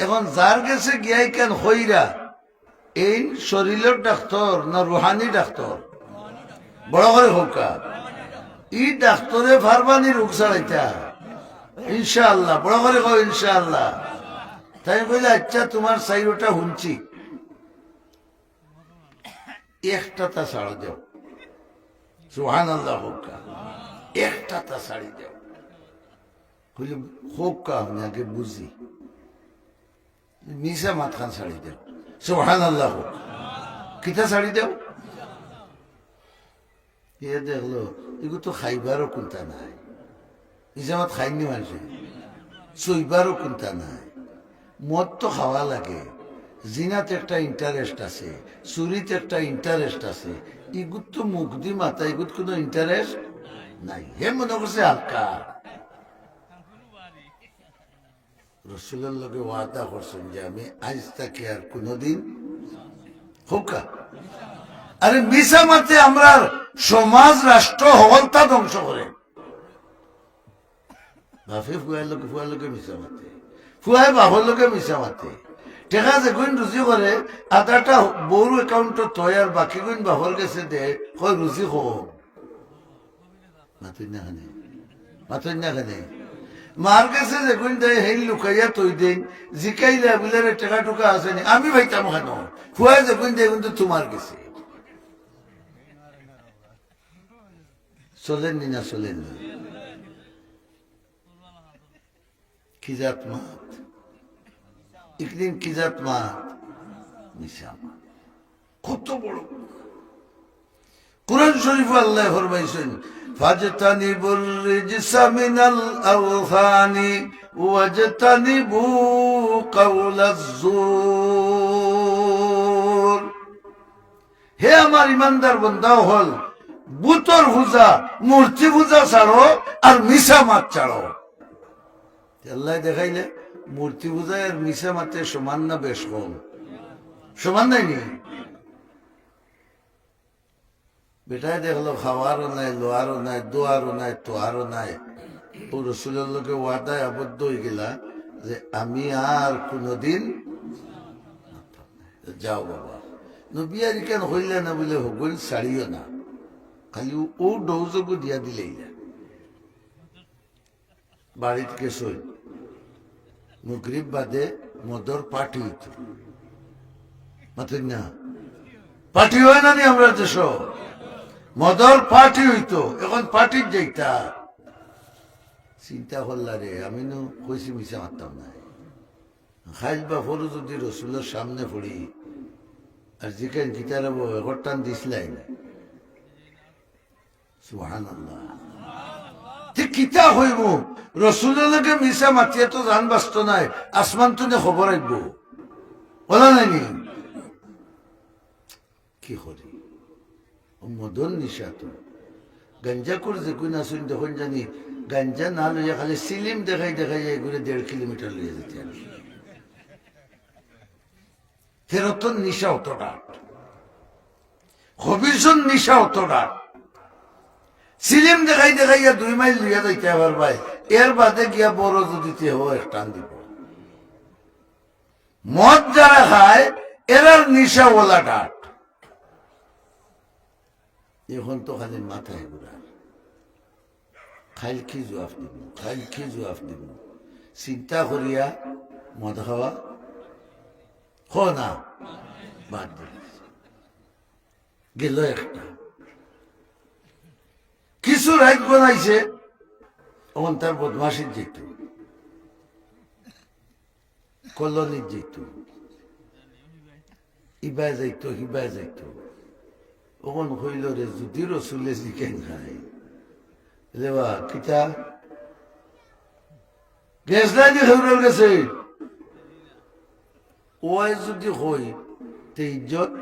A: এখন যার গেছে গিয়াই কেন হইরা এই শরীরের ডাক্তার না রুহানি ডাক্তার? বড় করে হোকা ই ডাক্তরে ফারবানি রোগ ছাড়াইতা ইনশাআল্লাহ। বড় করে কো ইনশাআল্লাহ। তাই বলে আচ্ছা তোমার সাইরোটা শুনছি, একটা তা ছাড়া দেও। সুবহানাল্লাহ। হোকা একটা তা ছাড়ি দেও। বলে হোকা আমি আগে বুঝি, মিশা মাতখান ছাড়ি দেও। সুবহানাল্লাহ। কিতা ছাড়ি দেও? এ দেখলো এগুলো তো খাইবারও কোনটা নাই, ইজামত খাইনি মানুষে, চইবারও কোনটা নাই। মদ তো খাওয়া লাগে, জিনাতে একটা ইন্টারেস্ট আছে, চুরিতে একটা ইন্টারেস্ট আছে, ইগুত তো মুখ দি মাথা ইগুত কোনো ইন্টারেস্ট নাই। হে মনে করছে হালকা। রসুলের লগে ওয়াদা করছেন যে আমি আজ তাকে আর কোনদিন হোকা। আরে মিশা মাতে আমরা সমাজ রাষ্ট্র হলতা ধ্বংস করে। বাপে ফুয়ার লোকে মিশা মাতে, ফুয়াই বাপর লোকে মিশা মাতে। টেকা যে গুণ রুচি করে আদাটা বউর একাউন্ট তয় আর বাকি গুণ বাপর গেছে দে কয় রুচি হোক মাতুই না খানে, মাতুই না খানে। মার গেছে যে গুণ দেয় হেই লুকাইয়া তৈ দেন জিকাইলে বিলারে টেকা টুকা আসেনি আমি ভাইতাম কেন। ফুয়াই যে গুণ দেয় কিন্তু তোমার গেছে। চলেননি না চলেননি? কিজাত মাত একদিন কিজাত মাত মিশা মাত কত বড়। কুরআন শরীফ আল্লাহ ফরমাইছেন ফাজতানিবুর রিজসা মিনাল আওসানি ওয়াজতানিবু কাওলাজ জুর। হে আমার ইমানদার বান্দা হল বুতর পূজা মূর্তি পূজা ছাড়ো আর মিশা মাত ছাড়ো। আল্লাহ দেখাইলে মূর্তি পূজা আর মিশা মাতে সমান না বেশ কম? সমান নাইনি? বেটায় দেখলো খাওয়ারও নাই, লোয়ারও নাই, দোয়ারও নাই, তোয়ারও নাই। ও রসুলের লোকে ওয়াদায় আবদ্ধ হয়ে গেলা যে আমি আর কোনদিন যাও বাবা নবী আর কেন হইলে না বলে হগল ছাড়িও না, খালি ও ডৌজকে দিয়া দিলেই না। বাড়িতে গেছই মুগরিব বাদে মদর পার্টি হইত, মাথুন না পার্টি হয় না নি আমরা দেশ মদর পার্টি হইতো। এখন পার্টির যাইতা চিন্তা করলা রে আমি নো কইছি মিশা মারতাম না। খাইল বা ফরু যদি রসুলের সামনে পড়ি আর যেখানে গীতার এগরটান দিসলাই না সুবহানাল্লাহ। ঠিক কিতা হইব রসুলকে মিশা মাতিয়ে তো জান বাস্ত নাই, আসমান তো খবর আইব বলা নাইনি কি করি মদন নিশা তো গাঞ্জা করে যে কোন আসুন যখন জানি গাঞ্জা না লইয়া খালি সিলিম দেখাই দেখাই যায় ঘুরে 1.5 কিলোমিটার লইয়া যেতে আর ফেরত নিশা অতটা হবিষণ নিশা অতটা সিলিম দেখাই দেখাইয়া 2 মাইল লইয়া যাইতে আবার ভাই এর বাদে গিয়া বড় যদি এক টান দিব মদ যারা খায় এরার নিশা ওলা ডাট এখন তো খালি মাথায় ঘুরার খাইল কি জবাব দিব খাইল কি জবাব দিব চিন্তা করিয়া মদ খাওয়া না বাদ গেল একটা কিছু রাইট বানাইছে তখন তার বদমাসির যেত কলোনির যেত ইবাই যাইত হিবাই যাইত তখন হইল রে যদি রসুলে চিকেন খাই রেবা কিতা গ্যাস লাইনে খেউরাল গেছে ওই যদি হই তে ইজ্জত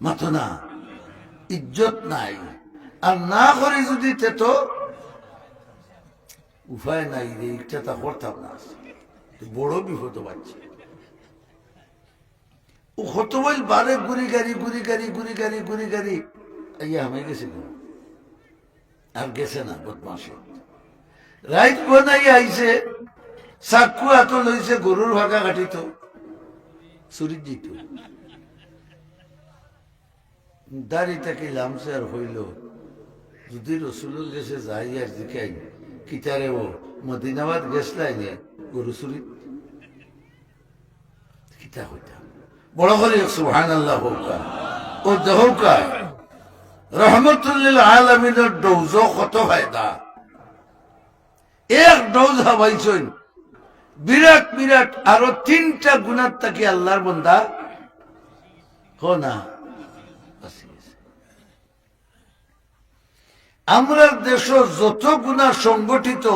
A: মাথো না ইজ্জত নাই আর না করি যদি তে তো উপায় নাই রে এটা তা করতাম না বড় বিপদ পাচ্ছি ও কত বল বারে গুড়ি গাড়ি আইয়া আমি গেছি আর গেছে না বদমাসে রাইট বনাই আইছে চাকু হাত লইছে গরুর ভাগা কাটিত চুরিত দিত দাড়িটাকে লামছে আর হইল যদি রসুলের গেছে যাই আর জিকাই কিতারে ও মদিনাবাদ গেছলাই নে গরু চুরিত কিতা হইতাম বড় করে সুবহানাল্লাহ হোকা ও দেহকা রহমতুল্লিল আলামিনের ডৌজ কত ফায়দা এক ডৌজ হাবাইছেন বিরাট বিরাট আরো 3টা গুনার তাকে আল্লাহর বান্দা হো না আমরা দেশ যত গুণা সংগঠিত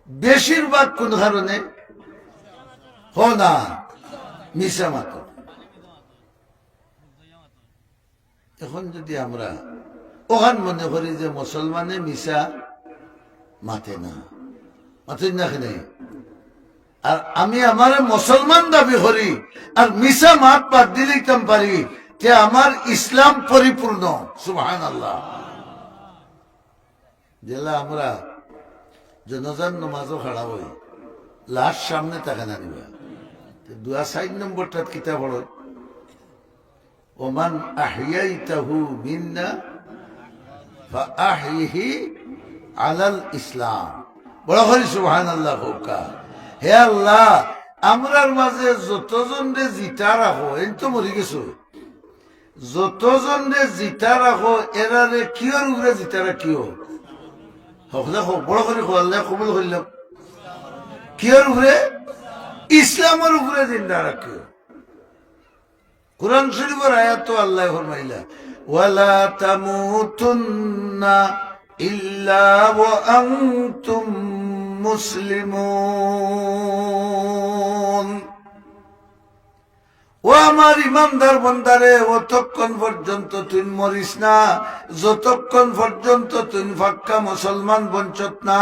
A: বেশিরভাগ কোন কারণে হো না মিশা মাত্র এখন যদি আমরা ওখান মনে করি যে মুসলমানে মিশা মাথে না মাথেন না কেন আর আমি আমার মুসলমান দাবি করি আর মিশা মাত বাদ দিলেইতাম পারি যে আমার ইসলাম পরিপূর্ণ সুবহানাল্লাহ জেলা আমরা জনজান নমাজও খাড়া হই লাশ সামনে তাকে না নিবা 2 নম্বরটা কিতাব পড়ো ওমান আহিয়াইতাহু মিন্না ফাআহিহি আলাল ইসলাম বড় করে সুবহানাল্লাহ হোকা হে আল্লাহ আমরার মাঝে যতজন রে জিতা রাখো এই তো মরি গেছো যতজন রে জিতা রাখো এরারে কিয়র উপরে জিতা রাখিও হকলে বড় করে আল্লাহ কবুল করল কিয়র উপরে ইসলামের উপরে জিন্দা রাখিও কুরআন শরীফের আয়াত আল্লাহ ফরমাইলা ওয়ালা তামুতুন্না ইল্লা ওয়া আনতুম মুসলিমুন ও আমার ইমানদার বান্দারে অতক্ষণ পর্যন্ত তুই মরিস না যতক্ষণ পর্যন্ত তুই পাক্কা মুসলমান বঞ্চত না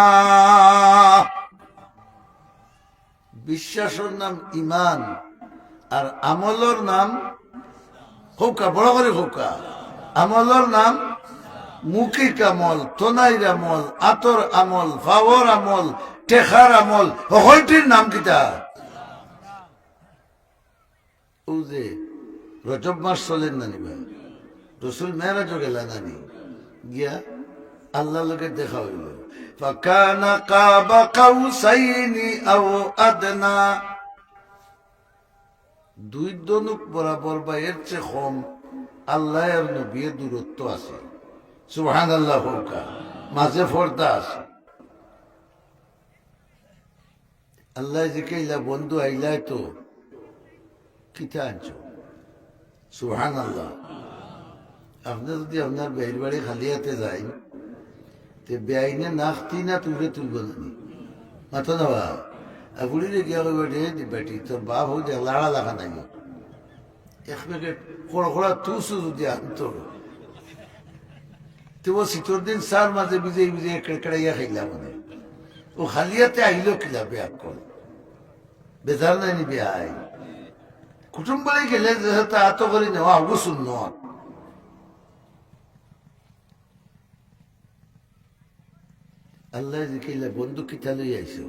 A: বিশ্বাসের নাম ইমান আর আমলের নাম হোকা বড় করে হোকা আমলের নাম মুখিক আমল তনাইর আমল আতর আমল ফাওয়ার আমল টেখার আমল সকলটির নাম কিতা ও যে রজব মাস চলেন না নিবা রসুল মেরাজও গেলা নানি গিয়া আল্লাহ লোকে দেখা হইল ফাকানা কাবা কাউসাইনি আও আদনা 2 দনুক বরাবর বা এর চেয়ে কম আল্লাহ আর নবীর দূরত্ব আছে সুবহানাল্লাহ হোকা মাঝে পর্দা আছে আল্লাহ জিকাইলা বন্ধু আইলাই তো কিতা আনছো সুবহানাল্লাহ আপনি যদি আপনার বের বাড়ি খালি হাতে যাই তে বেআইনে নাক না তুলে তুলব জানি মাথা নেওয়া বুড়িরে গিয়া বেটে বেটি তোর বাপ হোক যে লাড়া লাগা নাই এক প্যাকেট খড়খড়া তুসু যদি আনতো তো ও শীতর দিন সার মাঝে বিজে বিজে কেড়াইয়া খাইলাম মানে ও খালিয়াতে আইল কিলা বেয়া কর বেজার নাই নি বেআই কুটুম্ব বাড়ি গেলে তা আত করে নেওয়া হবো শূন্য আল্লাহ কইলা বন্ধু কিতা লই আইছো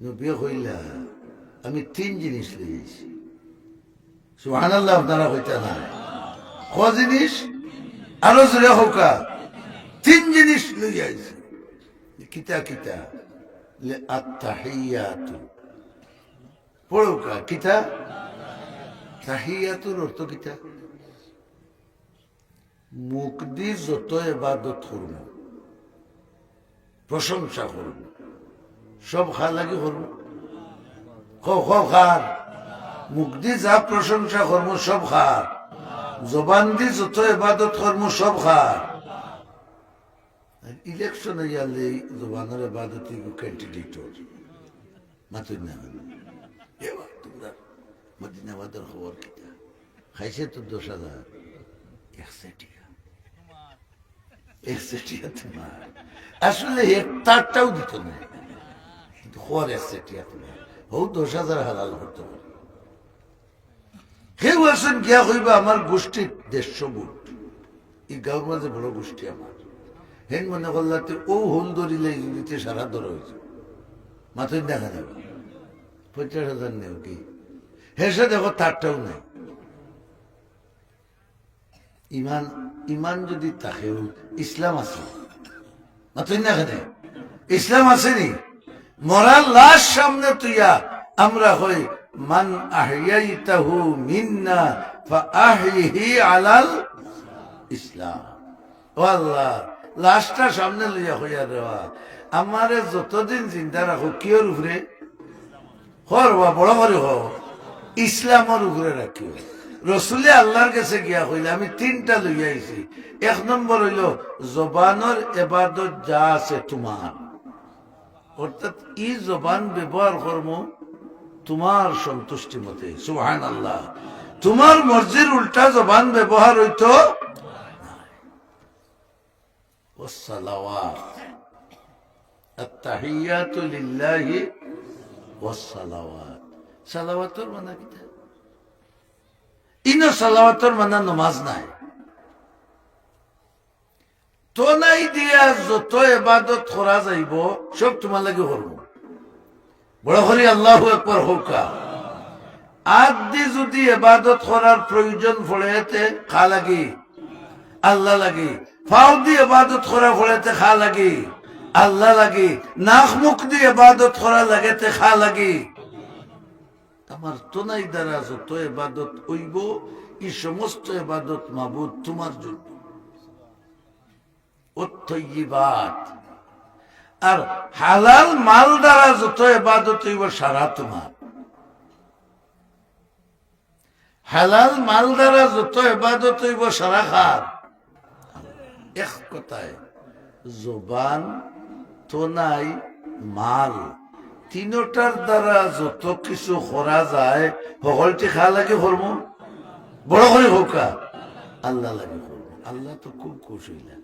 A: নবী কইলা আমি 3 জিনিস লই আইছি সুবহানাল্লাহ আপনারা কইতা না ক জিনিস আরো জোরে হোকা 3 জিনিস লই আইছি কিতা কিতা লে আত্তাহিয়াতু পড়ো কা কিতা তাহিয়াতুর অর্থ কিতা মুখ দিয়ে যত ইবাদত করব প্রশংসা করব সব খা লাগি করব খার মুখ দিয়ে যা প্রশংসা করব সব খার জবান দিয়ে যত ইবাদত করব সব খার ইলেকশন ইয়ালে জবানের ইবাদত ক্যান্ডিডেটর মাতুই না এবার তোমরা মদিনাবাদের খবর কিতা খাইছে তো 10,000 একসেটিয়া তোমার আসলে একটাও দিত না কিন্তু খবর একসেটিয়া তোমার হৌ 10,000 হালাল করতে পারে কেউ আসেন গিয়া হইবা আমার গোষ্ঠীর 150 বুট এই গাঁর মাঝে বড় গোষ্ঠী আমার হেন মনে করলাতে ও হুল ধরিলে দিতে সারা ধর হয়েছে মাথায় দেখা যাবে 50,000 নেও কি হেসে দেখো তারটাও নেই ইমান ইমান যদি তাকেও ইসলাম আছে মাথায় না খেতে ইসলাম আসেনি মরার লাশ সামনে তুইয়া আমরা হই মান আহইয়াইতাহু মিন্না ফাআহইহি আলাল ইসলাম ও আল্লাহ লাশটা সামনে লইয়া হইয়া দেওয়া আমারে যতদিন চিন্তা রাখো কিয়র উপরে হরবা বড় করে হো ইসলামের উপরে রাখিও রসুলে আল্লাহর কাছে গিয়া হইলে আমি 3টা লইয়া আইছি 1 নম্বর হইল জবানের ইবাদত যা আছে তোমার অর্থাৎ ই জবান ব্যবহার করব তোমার সন্তুষ্টি মতে সুবহানাল্লাহ তোমার মর্জির উল্টা জবান ব্যবহার হইতো والصلوات التحيات لله والصلوات সালাওয়াতের মানে কি ইনো সালাওয়াতের মানে নামাজ নাই তো নাই দিয়া যত ইবাদত করা যাইব সব তোমার লাগে করব বড় করে আল্লাহু আকবার হোকা আদি যদি ইবাদত করার প্রয়োজন পড়েতে খা লাগি আল্লাহ লাগি ফাও দিয়ে ইবাদত করা পড়েতে খা লাগি আল্লাহ লাগি নাক মুখ দিয়ে ইবাদত করা লাগেতে খা লাগি আমার তোনাই দ্বারা যত ইবাদত হইব এই সমস্ত ইবাদত মাবুদ তোমার জন্য অত্তয়িবাত আর হালাল মাল দ্বারা যত ইবাদত হইব সারা তোমার হালাল মাল দ্বারা যত ইবাদত হইব সারা খার এক কথায় জবান তোনাই মাল 3টার দ্বারা যত কিছু করা যায় সকলটি খা লাগে করবো বড় করে হোকা আল্লাহ লাগে করবো আল্লাহ তো খুব খুশি হইলেন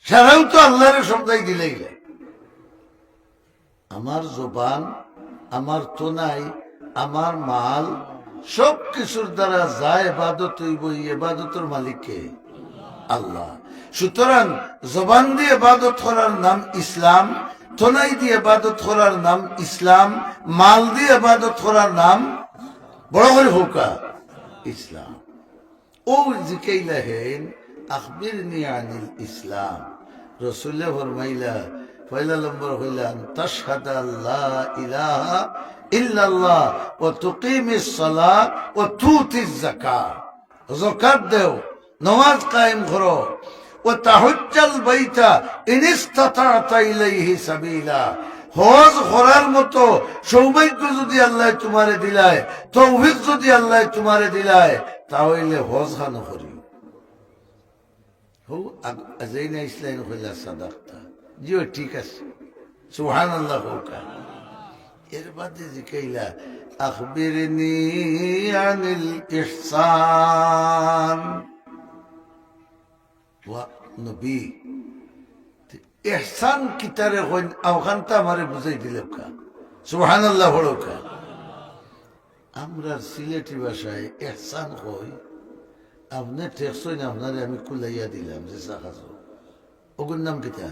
A: সারাও তো আল্লাহরে সন্তাই দিলে আমার জবান আমার তোনাই আমার মাল সব কিছুর দ্বারা যা ইবাদত হইব এই ইবাদতের মালিককে আল্লাহ সুতরাং জবান দিয়ে ইবাদত করার নাম ইসলাম তোনাই দিয়ে ইবাদত করার নাম ইসলাম মাল দিয়ে ইবাদত করার নাম বড় করে হোকা ইসলাম ও জিকাইলা হেন আখবিরনি আনিল ইসলাম রাসূলুল্লাহ ফরমাইলা পয়লা নম্বর হইলেন তাশহাদু আল্লা ইলাহা ইল্লাল্লাহ ওয়া তুকিমিস সালাত ওয়া তুতিজ যাকাত যাকাত দেও নামাজ কায়েম করো ওয়া তাহুজ্জাল বাইতা ইন ইসতাতা'তা ইলাইহি সাবিলা হজ করার মতো সৌভাগ্য যদি আল্লাহ তোমারে দিলায়, তৌফিক যদি আল্লাহ তোমারে দিলায়, তাহলে হজ খানো করি হো আজাই না ইসলাম হইলা সাদাকতা জিও ঠিক আছে সুবহানাল্লাহ হোকা। এর বাদে জিকাইলা আখবিরনি আনিল ইহসান, ওয়া নবী ইহসান কিতারে হইন আওখানটা আমারে বুঝাই দিলে কা সুবহানাল্লাহ হড়কা। আমরা সিলেটি ভাষায় ইহসান কই, আপনি টেকসই না আপনারে আমি কুলাইয়া দিলাম যে সাকাজ ওগুর নাম কিতা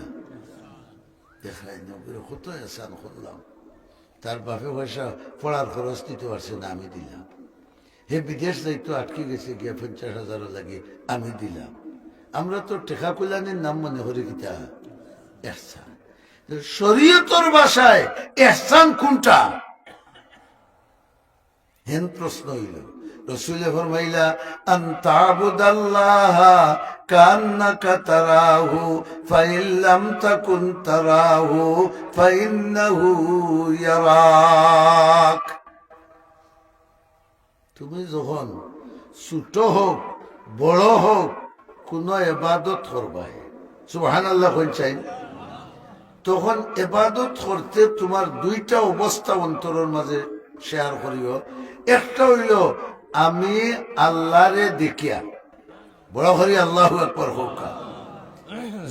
A: দেখাই নবীর কত ইহসান করলাম, তার বাপে পয়সা পড়ার খরচ দিতে পারছে না, আমি দিলাম। হে বিদেশ যাইতো আটকে গেছে গিয়া 50,000 লাগে, আমি দিলাম। আমরা তো টেকা কুলানির নাম মনে করি কিতা ইহসান। শরীয়তর ভাষায় ইহসান কোনটা? হেন প্রশ্ন হইল। রসুলে ফরমাইলা আনতাবুদাল্লাহ কান্নাকা তারাহু ফাইন লাম তাকুন তারাহু ফাইন্নাহু ইয়ারাক। তুমি যখন ছোট হোক বড় হোক কোন ইবাদত করবাই, সুবহানাল্লাহ কইছেন, তখন ইবাদত করতে তোমার দুইটা অবস্থা অন্তরের মাঝে শেয়ার করিও। একটা হইল আমি আল্লাহরে দেখিয়া বড় করি আল্লাহু আকবার হোক।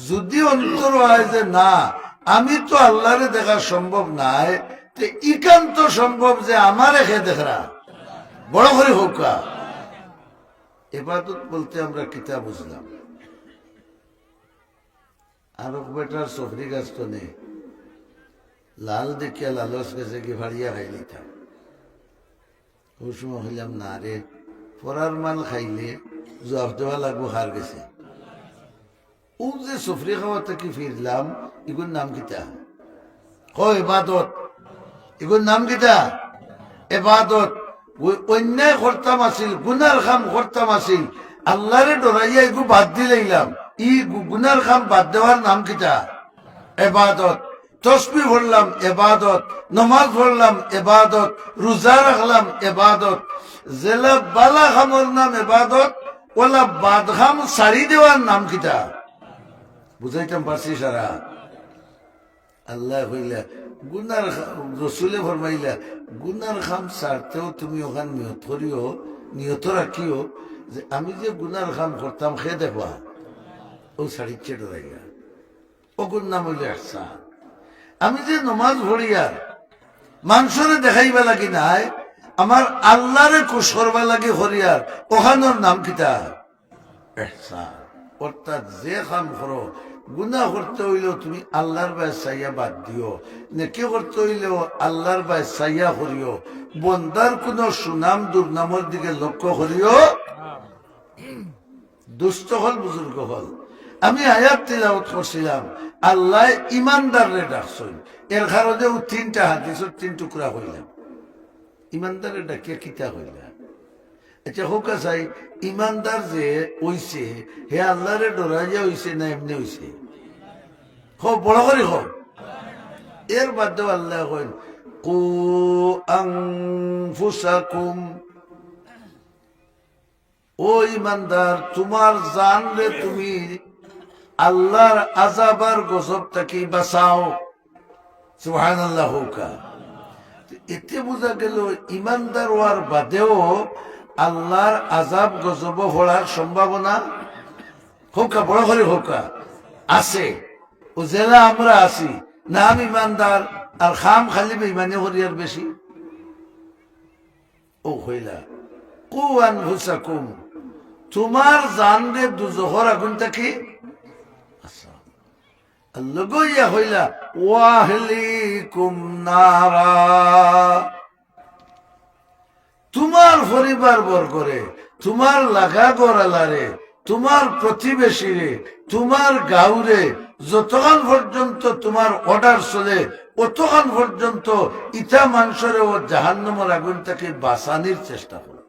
A: যদি অন্তর হয় যে না আমি তো আল্লাহরে দেখা সম্ভব নাই, তো ইকান্ত সম্ভব যে আমার এখে দেখরা বড় করে হোক। ইবাদত বলতে আমরা কিতাব বুঝলাম। আরো বেটার সফরি গাছ তো নেই, লাল দেখিয়া লালস গেছে কি ভাড়িয়া খাই নিতাম। ওই সময় হইলাম না রে, পরার মাল খাইলে জবাব দেওয়া লাগবো হার গেছে। ও যে সফরি খাওয়া থেকে ফিরলাম, এগুলোর নাম কিতা কয় ইবাদত। এগুলোর নাম কিতা ইবাদত। অন্যায় করতাম আসিল, গুনার খাম করতাম আসিল, আল্লাহরে ডরাইয়া এগু বাদ দিলাম, ই গুনার খাম বাদ দেওয়ার নাম কিতা ইবাদত। তসবিহ পড়লাম ইবাদত, নামাজ পড়লাম ইবাদত, রোজা রাখলাম ইবাদত। জেলা বালা খামর নাম ইবাদত, ওলা বাদ খাম সারি দেওয়ার নাম কিতা? বুঝাইতাম পারছি সারা? আল্লাহ কইলা গুনার রসুলে ফরমাইলা গুনার খাম সারতেও তুমি ওখান নিয়ত করিও, নিয়ত রাখিও যে আমি যে গুনার খাম করতাম খে দেখবা ও সারিচ্ছে ডরাইয়া, ওগুর নাম হইল ইহসান। আমি যে নমাজ ভরিয়া মানুষরে দেখাইবা লাগি নাই, আমার আল্লাহরে খুশ করবা লাগে হরিয়ার, ওখানোর নাম কিতা ইহসান। অর্থাৎ যে কাম করো, গুনাহ করতে হইলেও তুমি আল্লাহর বাই চাইয়া বাদ দিও, নেকি করতে হইলেও আল্লাহর বাই চাইয়া করিও, বন্দার কোন সুনাম দুর্নামের দিকে লক্ষ্য করিও। দুষ্ট হল বুজুর্গ হল। আমি আয়াত তিলাওয়াত করছিলাম, আল্লাহ ইমানদারে ডাকছেন, এর কারণে ও 3টা হাদিসের 3 টুকরা হইলাম। ইমানদারে ডাকিয়া কিতা হইলা? আচ্ছা হোক চাই ইমানদার যে হইছে হে আল্লাহরে ডরাইয়া হইছে না এমনি হইছে? হোক বড় করে হোক। এর বাদে আল্লাহ কইন কু আনফুসাকুম, ও ইমানদার তোমার জান রে তুমি আল্লাহর আযাবার গজব থেকে বাঁচাও। সুবহানাল্লাহ হোকা। এতে বোঝা গেল ইমানদার হওয়ার বাদেও আল্লাহর আযাব গজব হওয়ার সম্ভাবনা হোকা বড় করে হোকা আছে। ও জেলা আমরা আছি নাম ইমানদার আর খাম খালি বেঈমানি হরিয়ার বেশি। ও হইলা কু আনফুসাকুম, তোমার জান রে দুজখর আগুন থেকে লগইয়া হইলা ওয়াহলিকুম নারা, তোমার পরিবার বর্গরে, তোমার লাগা গড়ালারে, তোমার প্রতিবেশীরে, তোমার গাঁওরে যতক্ষণ পর্যন্ত তোমার অর্ডার চলে অতক্ষণ পর্যন্ত ইটা মানুষের ও জাহান্নামের আগুন থেকে বাঁচানির চেষ্টা করো।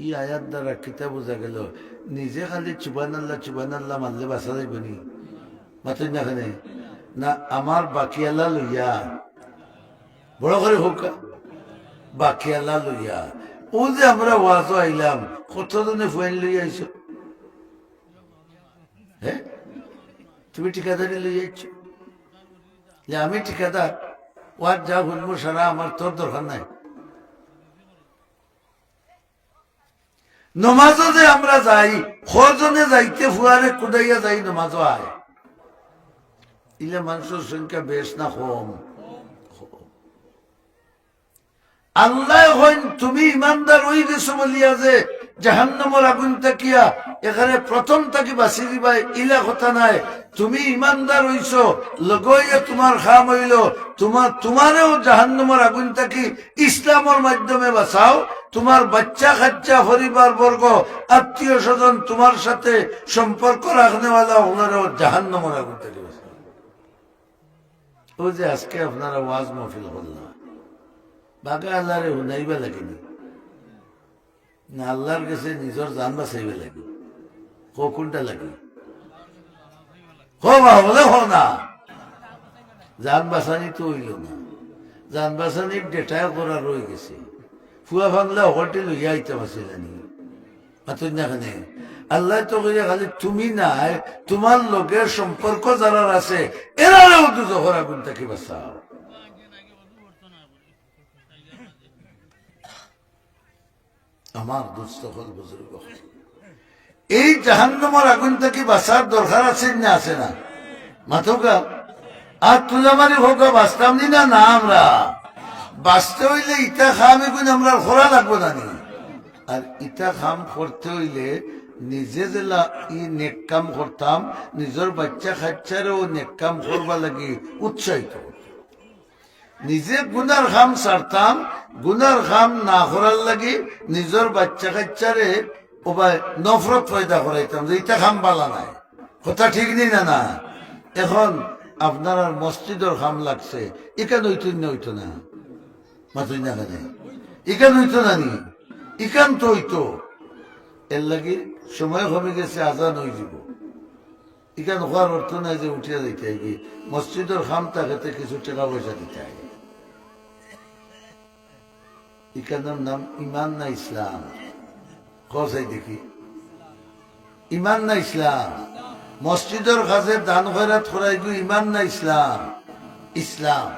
A: ই আয়াত দ্বারা কিতা বোঝা গেল? নিজে খালি চুবান আল্লাহ মারলে বাঁচা যাইব নি? মাতুন না খানে না আমার বাকিয়ালা লইয়া বড় করে হোক বাকিয়ালা লইয়া ও যে আমরা ওয়াজ আইলাম কতজনে ফুয়াইন লইয়া আইছ হ্যাঁ তুমি ঠিকাদারি লইয়া আইছ যে আমি ঠিকাদার ওয়াজ যা বলবো সারা আমার তোর দরকার নাই নমাজও যে আমরা যাই কজনে যাইতে ফুয়ারে কুদাইয়া যাই নমাজও আয় ইলে মানুষের সংখ্যা বেশ না কম আল্লাহ হইন তুমি ইমানদার হয়ে গেছো বলিয়া যে জাহান্নামের আগুন তাকিয়া এখানে প্রথম তাকি বাঁচি দিবা ইলা কথা নাই তুমি ইমানদার হইছো লগইয়া তোমার খাম হইল তোমারেও জাহান্নামের আগুন তাকি ইসলামের মাধ্যমে বাঁচাও তোমার বাচ্চা কাচ্চা পরিবার বর্গ আত্মীয় স্বজন তোমার সাথে সম্পর্ক রাখনেওয়ালা ওনারাও জাহান্নামের আগুন তাকি বাঁচাও ও যে আজকে আপনারা ওয়াজ মাহফিল করলাম বাঘা আল্লাহরে হুনাইবা লাগেনি না আল্লাহর কাছে নিজের জান বাঁচাইবা লাগে কোনটা লাগে বলে হো না জান বাঁচানি তো হইল না জান বাঁচানির ডেটায় করা রয়ে গেছে ফুয়া বাংলা হটে লইয়া আইতে পারছিলানি মাতুন না খানে আল্লাহ তো কইয়া খালি তুমি নাই তোমার লোকের সম্পর্ক যারা আছে এরাও দুজোহর আগুন থেকে বাঁচাও আমার দুস্থ হল বুজুর্গ এই জাহান্নামের আগুন থেকে বাঁচার দরকার আছে না আছে না মাথোকা আর তুলামারি হোক বাঁচতাম নি না না আমরা বাঁচতে হইলে ইটা খাম এগুন আমরা খোরা লাগবো না নি আর ইটা খাম করতে হইলে নিজে জেলা ই নেক কাম করতাম নিজের বাচ্চা খাচ্চারেও নেক কাম করবা লাগি উৎসাহিত নিজে গুনার খাম ছাড়তাম গুনার খাম না করার লাগি নিজের বাচ্চা কাচ্চারে ওবায় নফরত পয়দা করাইতাম যে ইটা খাম বালা নাই কথা ঠিক নি না না এখন আপনার আর মসজিদের খাম লাগছে ইকান হইতো না মাতুই না কেন ইকান হইতো না নি ইকান তো হইতো এর লাগি সময় কমে গেছে আজান হয়ে যাব ইকান হওয়ার অর্থ নাই যে উঠিয়া দিতে হবে মসজিদের খাম তাকে কিছু টাকা পয়সা দিতে হবে ইকানোর নাম ইমান না ইসলাম কসাই দেখি ইমান না ইসলাম মসজিদের কাছে দান খয়রাত করাই গো ইমান না ইসলাম ইসলাম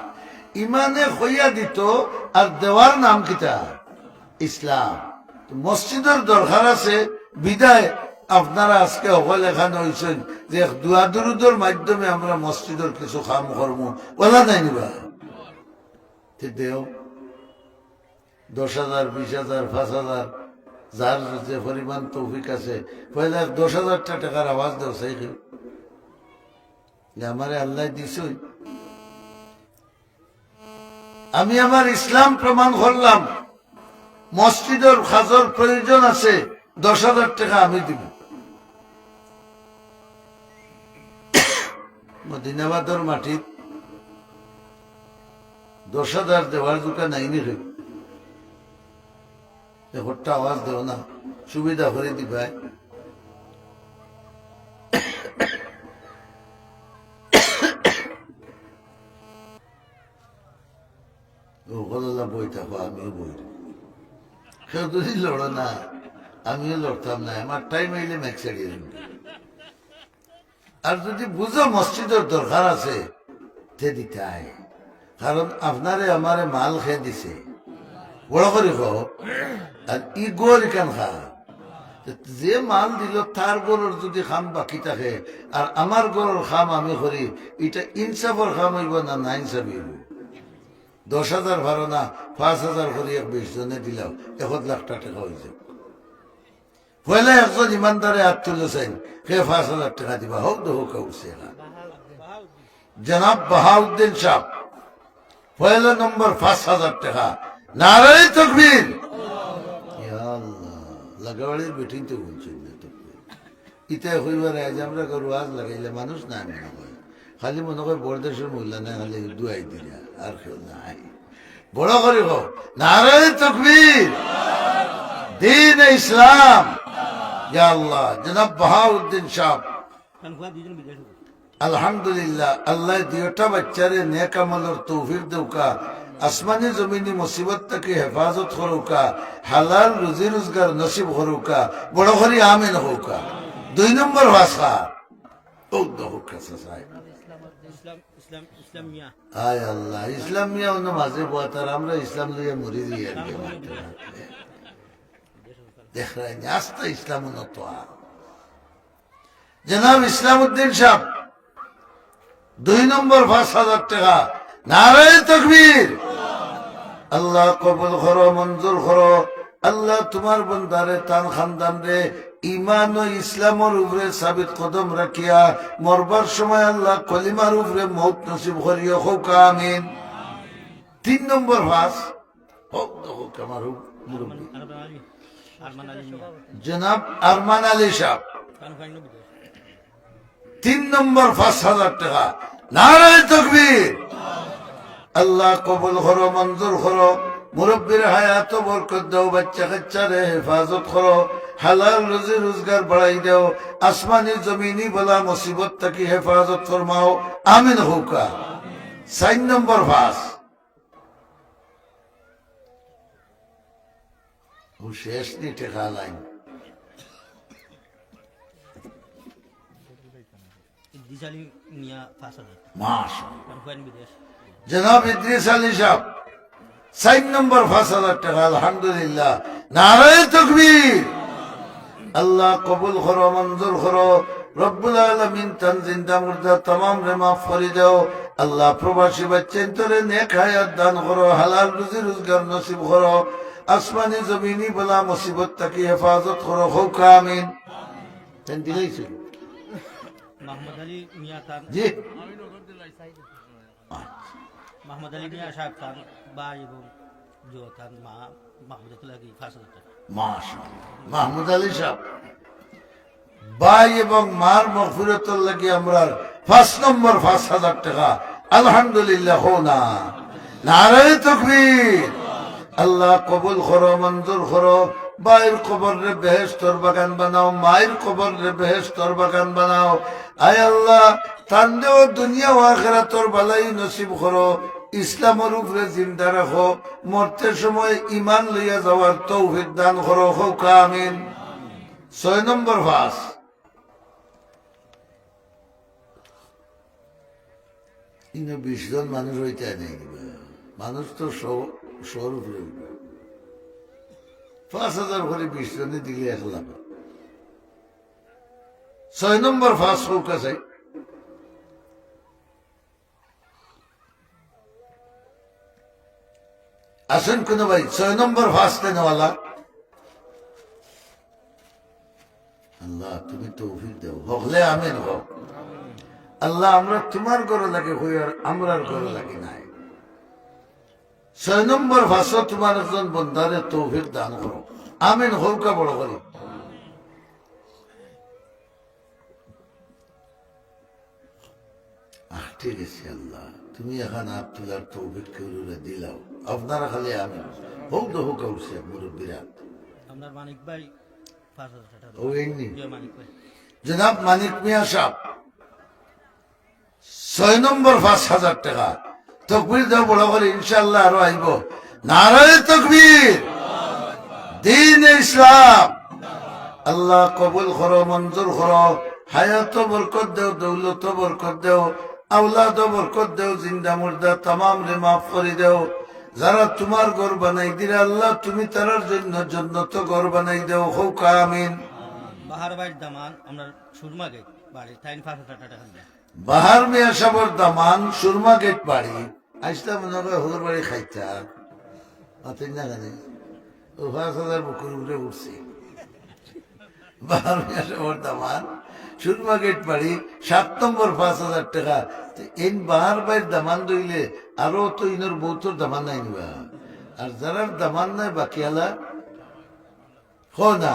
A: ইমানে হইয়া দিত আর দেওয়ার নাম কিতা ইসলাম মসজিদের দরকার আছে বিদায় আপনারা আজকে হল এখানে হয়েছেন যে দুয়া দুরুদের মাধ্যমে আমরা মসজিদের কিছু কাম করবো ওলা নাই নিবা দেও 10,000 20,000 5,000 যার যে পরিমাণ তৌফিক আছে পয়লা 10,000 টাকার আওয়াজ দেও সেই আমারে আল্লাহ দিছই আমি আমার ইসলাম প্রমাণ করলাম মসজিদের খাজর প্রয়োজন আছে 10,000 টাকা আমি দিব মদিনাবাদর মাটি 10,000 দেওয়ার দোকান আইনি হইব হট্টা আওয়াজ দেও না সুবিধা করে দিবাই বই থাকো আমিও বই কেউ যদি লড়ো না আমিও লড়তাম না আমার টাইম আইলে ম্যাক ছাড়িয়ে দেব আর যদি বুঝো মসজিদের দরকার আছে তে দিতে হয় কারণ আপনারে আমারে মাল খেয়ে দিছে বড় করে খাও আর ই গোর কেন খা যে মাল দিল তার গরুর যদি খাম বাকি থাকে আর আমার গরুর খাম আমি করি এটা ইনসাফের খাম হইব না না ইনসাফ হইব 10,000 ভাড়া না 5,000 করে 20 জনে দিলাম 1 লাখ টাকা হয়ে যাবে পয়লা একজন ইমানদারে হাত তুলেছেন কে 5,000 টাকা দিবা হোক তো হোক উঠছে জনাব বাহাউদ্দিন সাহেব পয়লা নম্বর 5,000 টাকা নারায়ে তাকবীর ইয়া আল্লাহ লাগাওয়ালির বেটিং তো বলছেন না তো ইতে হইবার আজ আমরা ওয়াজ লাগাইলে মানুষ না মনে হয় খালি মনে হয় বড়দেশের মহিলা না খালি দুয়াই দিলা আর কেউ নাই বড় করে হোক নারায়ে তাকবীর দীন ইসলাম ইয়া আল্লাহ জনাব বাহাউদ্দিন সাহেব আলহামদুলিল্লাহ আল্লাহ দুইটা বাচ্চারে নেক আমলের তৌফিক দেউকা, আসমানি জমিনি মুসিবত থেকে হেফাজত করুকা, হালাল রুজি রোজগার নসিব করুকা, বড় করি আমিন হৌকা। 2 নম্বর ভাষা ও দহুকা সাহেব আয় আল্লাহ ইসলাম মিয়া অন্য মাঝে বতার আমরা ইসলাম লইয়া মরি দিয়ে দেখ রাখি আস্তা ইসলাম উন্নত জনাব ইসলাম উদ্দিন সাহেব 2 নম্বর 5,000 টাকা। নারায়ে তাকবীর। আল্লাহ কবুল করো, মঞ্জুর করো। আল্লাহ তোমার বন্দারে তান খানদান রে ইমান ও ইসলামের উপরে সাবিত কদম রাখিয়া মরবার সময় আল্লাহ কলিমার উপরে মৌত নসিব করিও হোক আমিন। 3 নম্বর ভাস হোক হোক আমার মুরব্বী জনাব আরমান আলী সাহেব 3 নম্বর 5,000 টাকা। নারায়ে তাকবীর। আল্লাহ কবুল করো, মঞ্জুর করো। মুরব্বীর হায়াত বরকত দাও, বাচ্চা কাচ্চারে হেফাজত করো, হালাল রুজি রোজগার বাড়াই দাও, আসমানি জমিনি বলা মুসিবত থেকে হেফাজত ফরমাও আমিন হোকা। 4 নম্বর ভাস ও শেষ নি টেকা লাইন জনাব ইদ্রিস আলী সাহেব 4 নম্বর 5,000 টাকা। আলহামদুলিল্লাহ। নারায়ে তাকবীর। আল্লাহ কবুল করো, মঞ্জুর করো। রব্বুল আলামিন তান জিন্দা মুর্দা तमाम রে মাফ করে দাও। আল্লাহ প্রবাসী বাচ্চাদের নেক হায়াত দান করো, হালাল রুজি রোজগার নসিব করো, আসমানি জমিনি বলা মুসিবত থেকে হেফাজত করো হোক আমিন। তেন দিলাইছো
B: মোহাম্মদ আলী মিয়া খান
A: জি
B: মোহাম্মদ আলী মিয়া সাহেব খান ভাই এবং জো খান মা মাহমুদুল্লাহ কি 5,000 টাকা।
A: মাশাআল্লাহ। মাহমুদ আলী সাহেব ভাই এবং মার মাগফিরাতের লাগি আমরা 5 নম্বর 5,000 টাকা। আলহামদুলিল্লাহ। হোনা নারায়ে তাকবীর। আল্লাহ কবুল করো, মঞ্জুর করো। ভাইয়ের কবর রে বেহেশতর বাগান বানাও, মায়ের কবর রে বেহেশতর বাগান বানাও। আয় আল্লাহ তান্দেও দুনিয়া ও আখিরাতর বালাই নসিব করো, ইসলামের উপরে জিন্দা রাখো, মরতে সময় ইমান লইয়া যাওয়ার তৌফিক দান করো হোক আমিন। 6 নম্বর ভাস ইনো 20 জন মানুষ হইতে নেই, মানুষ তো 100 উপরে 5,000 করে 20 জনে দিলে 1 লাখ। 6 নম্বর ফাঁস হোক আছে। আসেন কোন ভাই 6 নম্বর ফাঁস দেনওয়ালা। আল্লাহ তুমি তৌফিক দাও, হলে আমিন হোক। আল্লাহ আমরা তোমার ঘরে লাগে হই আর আমরার ঘরে লাগে নাই। 6 নম্বর ফাঁস তোমার একজন বন্দারে তৌফিক দান করো আমিন হোক। বড় করি ঠিক আছে আল্লাহ তুমি এখন আব্দুল্লাহর তৌফিক কেউরে দিলাও, আপনারা খালি আমিন হোক তো হোক। উঠছে মুরব্বীরা
B: আপনার মানিক ভাই 5,000 টাকা।
A: ও এমনি
B: মানিক ভাই
A: জনাব মানিক মিয়া সাহেব 6 নম্বর 5,000 টাকা। তকবীর দাও বড় করে, ইনশাআল্লাহ আরো আইব। নারায়ে তাকবীর। দ্বীন ইসলাম। আল্লাহ কবুল করো, মঞ্জুর করো। হায়াত বরকত দেও, দৌলত বরকত দেও, আওলাদ বরকত দেও, জিন্দা মুর্দা तमाम রে মাফ করে দেও। যারা তোমার ঘর বানাই দিলে আল্লাহ তুমি তারার জন্য জান্নাত ঘর বানাই দেও হোক আমিন।
B: বাহার ভাই দামান আমরা সুরমা গেট বাড়ি 5,000 টাকা দেন।
A: বাহার মিয়া সাবর দামান সুরমা গেট বাড়ি আসলে মনে করে হোর বাড়ি খাইতা মাতেন না জানে ও 5,000 বুকুর উপরে উঠছে। বাহার মিয়া সাবর দামান সুরমা গেট বাড়ি 7 নম্বর 5,000 টাকা। এই বাহার ভাইয়ের দামান দইলে আরো তো ইনোর বউতর দামান নাই নিবা, আর যারার দামান নাই বাকি আলা হো না।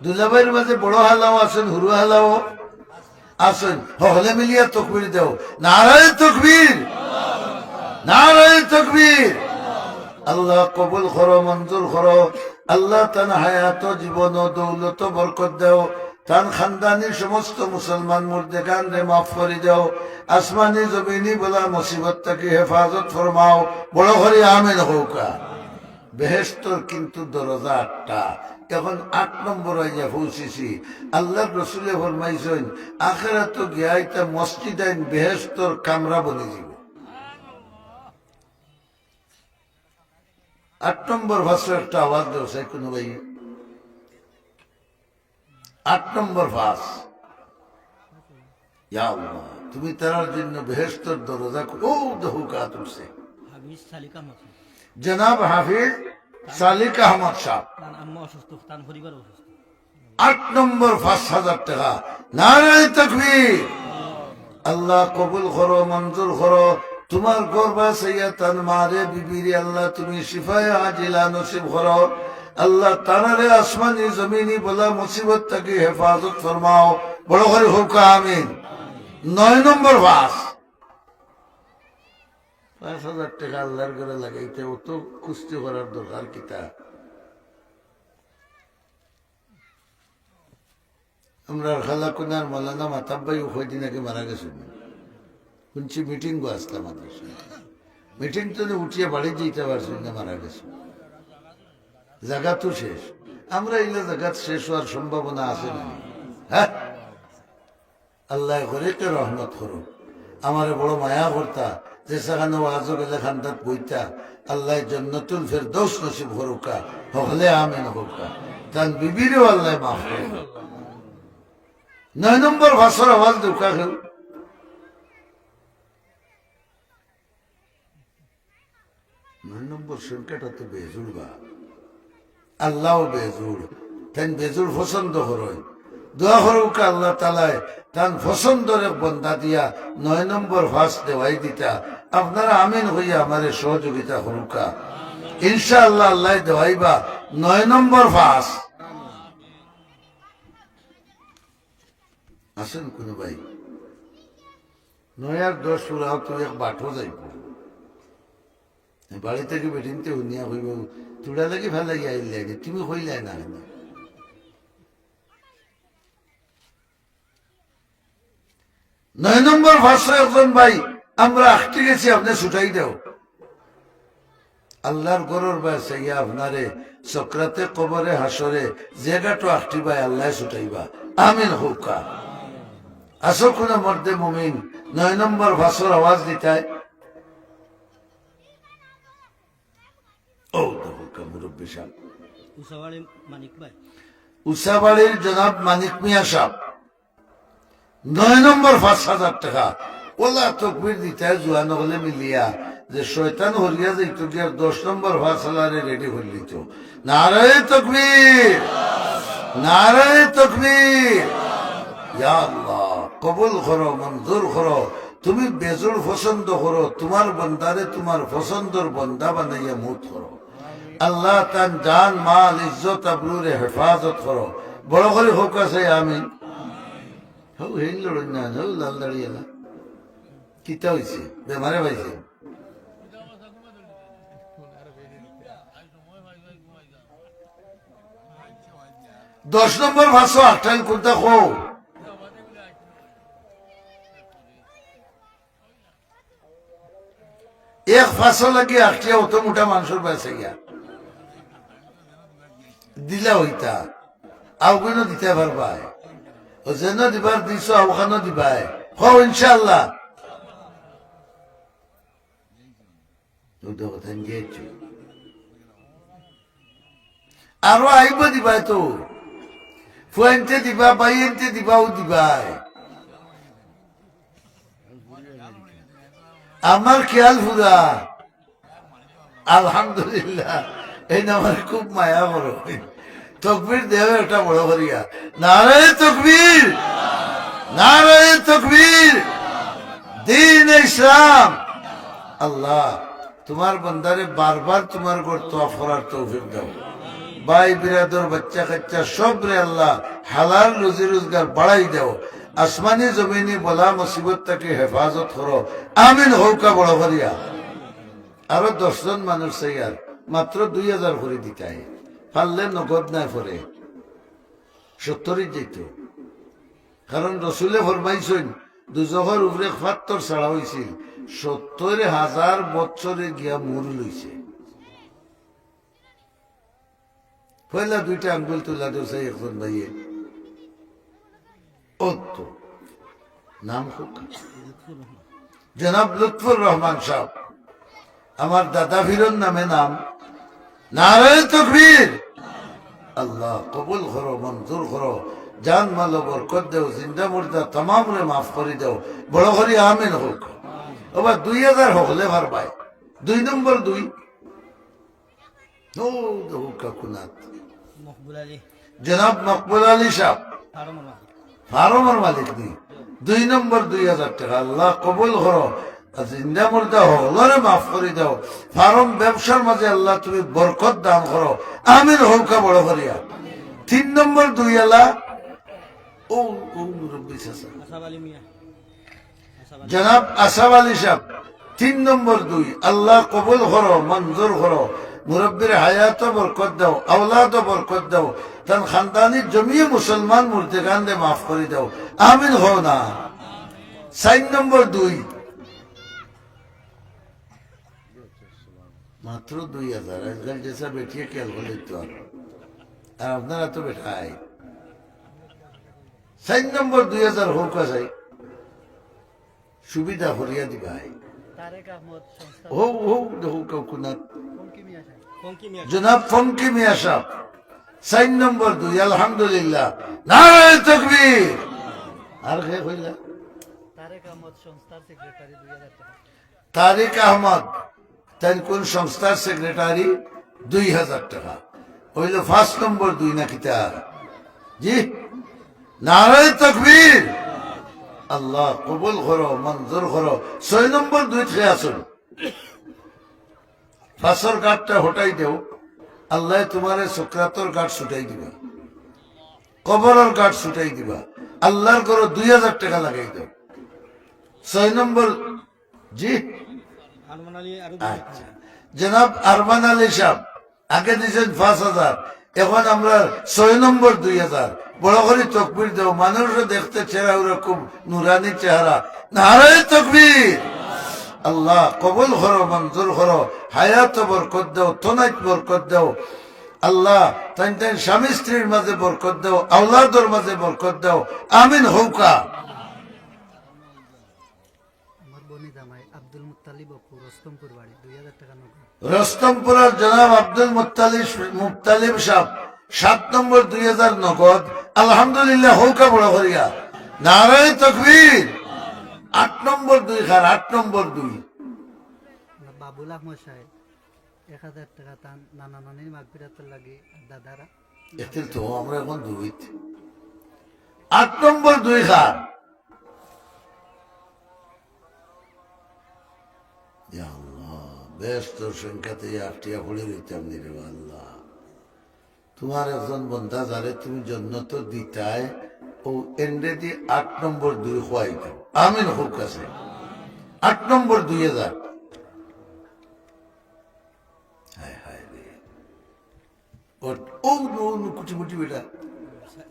A: দুলাভাইয়ের মাঝে বড় হালাও আছেন, হুরু হালাও আছেন, হলে মিলিয়া তকবীর দেও। নারায়ে তাকবীর। নারায়ে তাকবীর। আল্লাহ কবুল করো, মঞ্জুর করো। আল্লাহ তান হায়াত জীবন ও দৌলত বরকত দেও। তান খানদানি সমস্ত মুসলমান মুর্দেকান রে মাফ করে দাও, আসমানি জমিনি বলা মুসিবত থেকে হেফাজত ফরমাও, বড় করে আমিন হৌকা। বেহেশতর কিন্তু দরজা 8টা, এখন 8 নম্বর হইয়া পৌঁছেছি। আল্লাহ রসুলে ফরমাইছেন আখিরাত গিয়া এটা মসজিদ আইন বেহেশতর কামরা বনে যাব। 8 নম্বর ভাষা একটা আওয়াজ দেও চাই কোনো ভাই। 8 নম্বর ভাষ, ইয়া আল্লাহ তুমি তার জন্য বেহেশতর দরজা ও দহুকা তুলছে
B: হাফিজ সালিকা মতো
A: জনাব হাফিজ সালিক আহমদ সাহেব।
B: তার আম্মা অসুস্থ, তার পরিবার অসুস্থ।
A: 8 নম্বর 5,000 টাকা। নারায়ে তাকবীর। আল্লাহ কবুল করো, মঞ্জুর করো। তোমার গর্বা সৈয়দান মারে বিবিরে আল্লাহ তুমি শিফায়ে আজিলা নসিব করো। আল্লাহ তারারে আসমানি জমিনি বলা মুসিবত থেকে হেফাজত ফরমাও, বড় করে হোক আমিন। 9 নম্বর ভাস, 5,000 টাকা আল্লাহর ঘরে লাগাইতে অত কুস্তি করার দরকার কিতা? আমরা খালা কোনার মৌলানা মাতাব্বাই কয়দিন আগে মারা গেছেন, শুনছি মিটিং গো আসলাম আমাদের মিটিং তো উঠিয়ে বাড়ি যেতে পারছি না, মারা গেছে। জায়গা তো শেষ, আমরা এগুলো জায়গা শেষ হওয়ার সম্ভাবনা আছে না? হ্যাঁ, আল্লাহ হরেকে রহমত করো। আমার বড় মায়া করতা যে সেখানে ওয়াজ গেলে খান্দাত বইতা, আল্লাহ জন্নতুল ফেরদৌস নসিব হরুকা, হলে আমিন হোকা। তান বিবিরেও আল্লাহ মাফ করো। 9 নম্বর ভাষার আওয়াজ দুকা খেল। 9 নম্বর সংখ্যাটা তো বেজুড় বা আল্লাহ বেজুড়, তাই বেজুড় পছন্দ করই। দোয়া করুক আল্লাহ তালায় তান পছন্দর বন্ধা দিয়া 9 নম্বর ভাস দেওয়াই দিতা। আপনারা আমিন হইয়া আমারে সহযোগিতা করুকা ইনশাআল্লাহ। আল্লাহ দেওয়াইবা 9 নম্বর ভাস। আসেন কোন ভাই 9 আর 10 পুরাও তো এক বাঠো যাইব। বাড়ি থেকে বেটিনতে শুনিয়া হইব তুড়া লাগি ভাল লাগি আইলে তুমি হইলে না। 9 নম্বর ভাষা একজন ভাই আমরা আটকে গেছি, আপনি ছুটাই দেও। আল্লাহর গরুর বাসে ইয়া আপনারে চক্রাতে কবরে হাসরে জায়গাটো আটটি ভাই আল্লাহ ছুটাইবা আমিন হোকা। আসো কোন মর্দে মুমিন 9 নম্বর ভাষার আওয়াজ দিতায়। ও হোকা মুরব্বী সাহেব,
B: উসাবাড়ি মানিক ভাই,
A: উসাবাড়ির জনাব মানিক মিয়া সাহেব 9 নম্বর 5,000 টাকা। ওলা তকবির দিতে জুয়ান হলে মিলিয়া যে শয়তান হরিয়া যাইত গিয়া 10 নম্বর ভাষালারে রেডি হয়ে দিত। নারায়ে তকবীর, নারায়ে তকবীর। ইয়া আল্লাহ কবুল করো, মঞ্জুর করো। তুমি বেজুর পছন্দ করো, তোমার বন্দারে তোমার পছন্দর বন্দা বানাইয়া মুত করো। আল্লাহ তান জান মাল ইজ্জত আবরুরে হেফাজত করো, বড় করে হোক আছে আমিন। হৌ হেন লড়ন না, হৌ লাল দাঁড়িয়ে না কিতা হয়েছে, বেমারে পাইছে। 10 নম্বর ভাষা আটাইল কোনটা কো এক ফাঁসো লাগে আটটিয়া অত মোটা মানুষের বাসে গিয়া দিলা হইতা আউগুলো দিতে পারবাই, ও যেন দিবার দিছ আউখানো দিবাই। হো ইনশাআল্লাহ আরো আইব দিবাই, তো ফুয়েন্টে দিবা বাইয়েন্টে দিবাও দিবাই। আমার খেয়াল পুরা আলহামদুলিল্লাহ। এই আমার খুব মায়া বড় তকবীর দেহ একটা বড় করিয়া নারায়ে তকবীর, নারায়ে তকবীর। দ্বীন ইসলাম। আল্লাহ তোমার বন্দারে বারবার তোমার ঘর তওয়াফ করার তৌফিক দাও। ভাই বিরাদর বাচ্চা কাচ্চা সব রে আল্লাহ হালাল রুজি রোজগার বাড়াই দাও। আসমানি জমিনি বলা মুসিবত থেকে হেফাজত করো আমিন হৌকা বড় করিয়া। আরো 10 জন মানুষ চাইয়ার মাত্র 2,000 করে দিতে পারলে নগদ নাই পরে 70 যেত কারণ রসুলে ফরমাইছেন দুজখের উপরে ৭৫ ছাড়া হয়েছিল, ৭০,০০০ বছরে গিয়া মুর লইছে। পয়লা 2টা আঙ্গুল তুলা দিয়েছে একজন ভাইয়ে। ও তো নাম হোক জনাব লুৎফুর রহমান সাহেব, আমার দাদা ফিরন নামে নাম। নারায়ে তাকবীর। আল্লাহ কবুল করো, মঞ্জুর করো, জান মাল বরকত দেও, জিন্দা মুর্দা তমাম রে মাফ করে দেও, বড় করি আমিন হোক। আবার 2000 হকলে ভার পায়। 2 নম্বর 2 ও দেখো কাকুনাথ
B: মকবুল আলী
A: জনাব মকবুল আলী সাহেব,
B: ফার্মার মালিক।
A: ফার্মের মালিক নি। 2 নম্বর 2000 টাকা। আল্লাহ কবুল করো, জিন্দা মুর্দা হকলরে মাফ করে দাও, ফার্ম ব্যবসার মাঝে আল্লাহ তুমি বরকত দান করো, আমিন হৌকা বড় করিয়া। 3 নম্বর 2 আলা ও ও মুরব্বী চাচা
B: আসাব আলী মিয়া, আসাব আলী।
A: জনাব আসাব আলী সাহেব, 3 নম্বর 2 আল্লাহ কবুল করো, মঞ্জুর করো, মুরব্বীর হায়াত বরকত দাও, আওলাদ বরকত দাও, তার খানদানি জমিয়ে মুসলমান মুর্তেগান মাফ করে দাও, আমিন হও না। 4 নম্বর 2 মাত্র 2000। আজকাল যেসব বেটিয়ে খেয়াল করলে তো আর আপনারা তো বেঠাই। 4 নম্বর 2000 হোক চাই, সুবিধা করিয়া দিবাই।
B: তারেক আহমদ সংস্থা
A: হো হো দেখো কাকুনাথ
B: ফঙ্কি মিয়া সাহেব, ফঙ্কি মিয়া
A: জনাব ফঙ্কি মিয়া সাহেব। 4 নম্বর 2 আলহামদুলিল্লাহ, নারায়ে তাকবীর। আর কে কইলা?
B: তারেক আহমদ সংস্থার সেক্রেটারি 2000 টাকা।
A: তারিক আহমদ, তাই কোন সংস্থার সেক্রেটারি 2000 টাকা। হইল 5 নম্বর 2 নাকি তার? জি, নারায়ে তাকবীর। আল্লাহ কবুল করো, মঞ্জুর করো। 6 নম্বর 2 খেয়ে আসুন, ফাঁসর গাঠটা হটাই দেও, আল্লাহ তোমার সুকরাতর গাঠ ছুটাই দিবা, কবরের গাঠ ছুটাই দিবা, আল্লাহর করো 2000 টাকা লাগাই দাও। 6 নম্বর জি
B: আরমান আলী আরো
A: আচ্ছা জনাব আরমান আলী সাহেব, আগে দিয়েছেন 5000, এখন আমরা 6 নম্বর 2000। বড় করে তকবীর দেও, মানুষও দেখতে চেহারা ওরকম নুরানি চেহারা। নারায়ে তাকবীর। আল্লাহ কবুল করো, মঞ্জুর করো, হায়াত বরকত দাও, তনাইত বরকত দাও। আল্লাহ তাই তাই স্বামী স্ত্রীর মাঝে বরকত দাও, আওলাদর মাঝে বরকত দাও, আমিন হৌকা।
B: আমার বনি জামাই আব্দুল মুত্তালিব অপু রস্তমপুর বাড়ি 2000 টাকা নগদ।
A: রস্তমপুরের জনাব আব্দুল মুত্তালিব সাহেব, 7 নম্বর 2000 নগদ। আলহামদুলিল্লাহ হৌকা বড় করিয়া। নারায়ে তাকবীর। 8 নম্বর 2 খার। 8 নম্বর 2
B: বাবুল আহমদ সাহেব 1000 টাকা তার নানা নানির মাগফিরাতের লাগে দাদারা।
A: এতে তো আমরা এখন 2 8 নম্বর 2 খার। ইয়া আল্লাহ, ব্যস্ত সংখ্যাতে 8টিয়া পড়ে রইতাম নি রে আল্লাহ। তোমার একজন বন্ধা যারে তুমি জন্নত দিতায়, ও এন্ডে দি 8 নম্বর 2 খোয়াই দাও, আমিন হোক কাছে। 8 নম্বর 2000। হায় হায় রে, ও কুটি মুটি বেটা।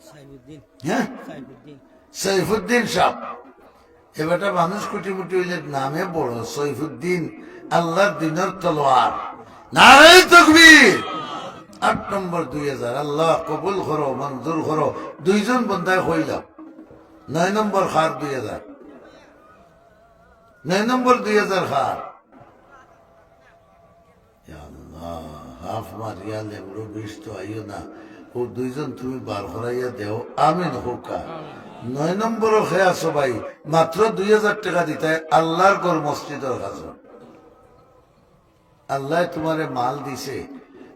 B: সাইবুদ্দিন,
A: হ্যাঁ,
B: সাইবুদ্দিন
A: সৈফুদ্দিন সাহেব। এ বেটা মানুষ কুটি মুটি হইলে নামে বড় সৈফুদ্দিন, আল্লাহর দিনের তলোয়ার। নারায়ে তাকবীর। 8 নম্বর 2000। আল্লাহ কবুল করো, মঞ্জুর করো। 2 জন বন্ধায় হইলাম। 9 নম্বর খার 2000। 9 নম্বর 2000 খার। ইয়া আল্লাহ, হাফ মারিয়া লেমরো বিষ তো আইও না। ও 2 জন তুমি বার করাইয়া দেও, আমিন হোকা। 9 নম্বরও খেয়ে আসো ভাই, মাত্র 2000 টাকা দিতে আল্লাহর ঘর মসজিদের কাছে। আল্লাহ তোমারে মাল দিছে,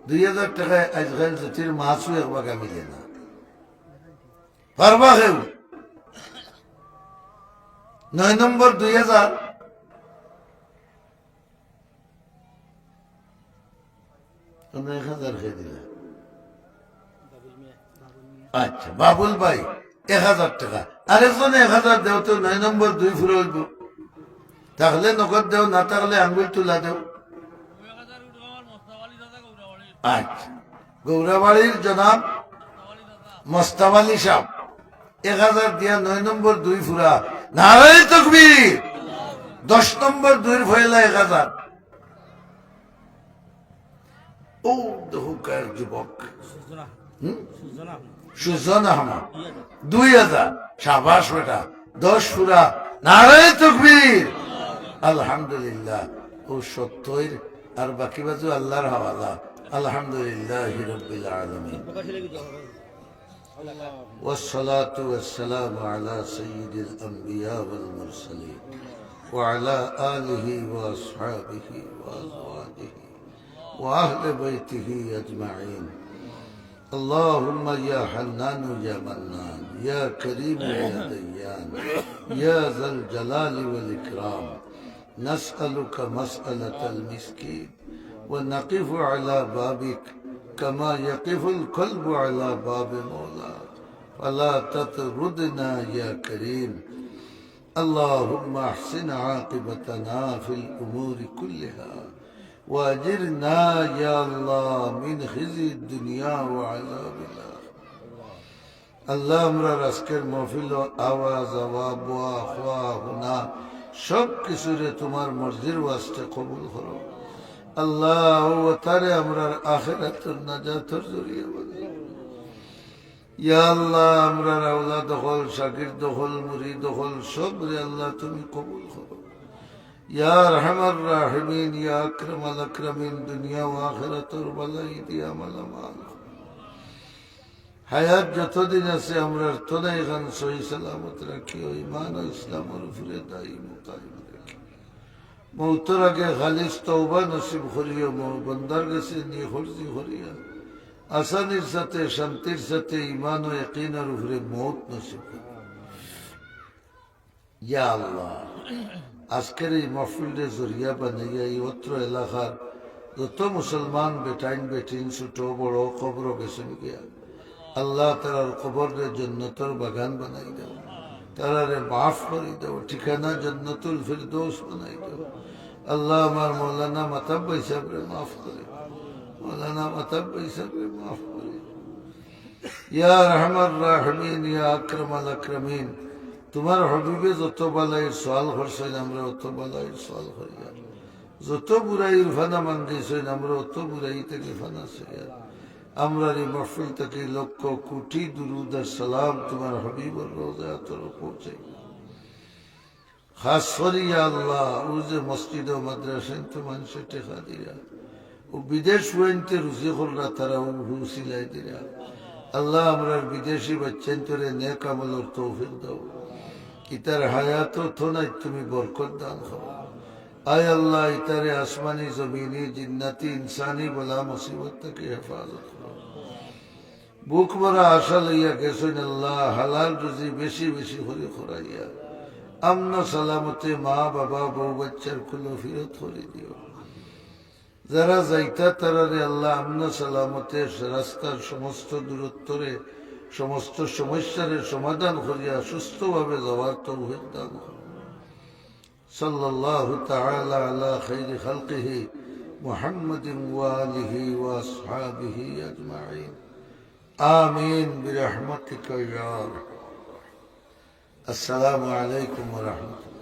A: 2000 টাকায় আজকাল জ্যোতির মাছও এক বাগা মিলে না। পারবা কেউ? 9 নম্বর 2000। তোমরা 1000 খেয়ে দিলা। আচ্ছা বাবুল ভাই 1000 টাকা। আরেকজন 1000 দেও তো 9 নম্বর 2 ফুরে হইব। তাহলে নগদ দেও, না থাকলে আঙ্গুল তুলা দেও। আচ্ছা, গৌরাবাড়ির জনাব মোস্তাব আলী সাহেব 1000 দিয়া 9 নম্বর 2 ফুরা নারায়ে তাকবীর 10 নম্বর 2 ফয়লা 1000 ও দহুকার যুবক
B: সুজনা সুজনা
A: সুজন আহমদ 2000 শাবাশ বেটা 10 ফুরা নারায়ে তাকবীর আলহামদুলিল্লাহ ও 70 আর বাকি বাজু আল্লাহর হাওয়ালা আলহামদুলিল্লাহি রাব্বিল আলামিন والصلاة والسلام على سيد الأنبياء والمرسلين وعلى آله وأصحابه وأزواجه وأهل بيته أجمعين اللهم يا حنان يا منان يا كريم يا ديان يا ذا الجلال والإكرام نسألك مسألة المسكين ونقف على بابك كما يقف القلب على باب مولاه فلا تطردنا يا كريم اللهم احسن عاقبتنا في الأمور كلها واجرنا يا الله من خزي الدنيا وعذاب الآخرة আল্লাহ আমরা আজকের মাহফিল আওয়াজ আওয়াব ওয়া হুনা সব কিছুরে তোমার মর্জির ওয়াস্তে কবুল করো আল্লাহ ও তারে আমরা আখিরাতের নাজাতের জরিয়া বানাও ইয়া আল্লাহ আমরা আওলাদ হল শাগিরদ হল মুরিদ হল সব রে আল্লাহ তুমি কবুল করো ইয়া আরহামার রাহিমিন ইয়া আকরামাল আকরামিন দুনিয়া ও আখিরাতের বালাই দিয়া মালামাল হায়াত যতদিন আছে আমরা তোলাই গান সহি সালামত রাখি ও ইমান ও ইসলামের উপরে দায়ী মুকাইম রাখি মৌতের আগে খালিস তওবা নসিব করিও বন্দার কাছে নিয়ে হরজি করিয়া আসানির সাথে শান্তির সাথে ইমান ও ইয়াকিনের উপরে মৌত নসিব করিও ইয়া আল্লাহ আজকের এই মাহফিলের জরিয়া বানাইয়া এই অত্র এলাকার যত মুসলমান বেটাইন বেটিন ছোট বড় কবর গেছে গিয়া আল্লাহ তারার কবরে জন্নতর বাগান বানাই দাও তারারে মাফ করে দাও ঠিকানা জন্নতুল ফিরদৌস বানাই দাও আল্লাহ আমার মৌলানা মাতাব্বা সাহেবরে মাফ করে মৌলানা মাতাব্বা সাহেবরে মাফ করে ইয়া রহমান রাহিমিন ইয়া আকরামাল আকরামিন তোমার হবিবে যত বালাইয়ের সওয়াল করছেন আমরা অত বালাইয়ের সওয়াল করিয়া যত বুড়াইয়ের ফানা মাঙ্গিয়েছেন আমরা অত বুড়াই থেকে ফানা চাইয়া আমরা এই মাহফিল থেকে লক্ষ কোটি দুরুদ আর সালাম তোমার হাবিবুর রওজাত পৌঁছাই খাস করিয়া আল্লাহ ও যে মসজিদ ও মাদ্রাসায় তো মানুষের টেকা দিয়া ও বিদেশ ওয়াইনতে রুজি করলা তারা ও হুসিলাই দিরা আল্লাহ আমরা বিদেশি বাচ্চান তোরে নেক আমলের তৌফিক দাও ইতার হায়াত থোনাই তুমি বরকত দান করো আয় আল্লাহ ইতারে আসমানি জমিনি জিন্নাতি ইনসানি বলা মুসিবত থেকে হেফাজত করো বুক ভরা আশা লইয়া গেছেন আল্লাহ হালাল রুজি বেশি বেশি করে খরাইয়া আমন সালামতে মা বাবা বউ বাচ্চার খুলো ফিরত করে দিও যারা যাইতা তারারে আল্লাহ আমন সালামতে রাস্তার সমস্ত দূরত্বরে সমস্ত সমস্যার সমাধান করিয়া সুস্থভাবে যাওয়ার তৌফিক দান করো সাল্লাল্লাহু তাআলা আলা খাইরি খালকিহি মুহাম্মাদিন ওয়া আলিহি ওয়া আসহাবিহি আজমাইন آمين برحمتك يا رب السلام عليكم ورحمة الله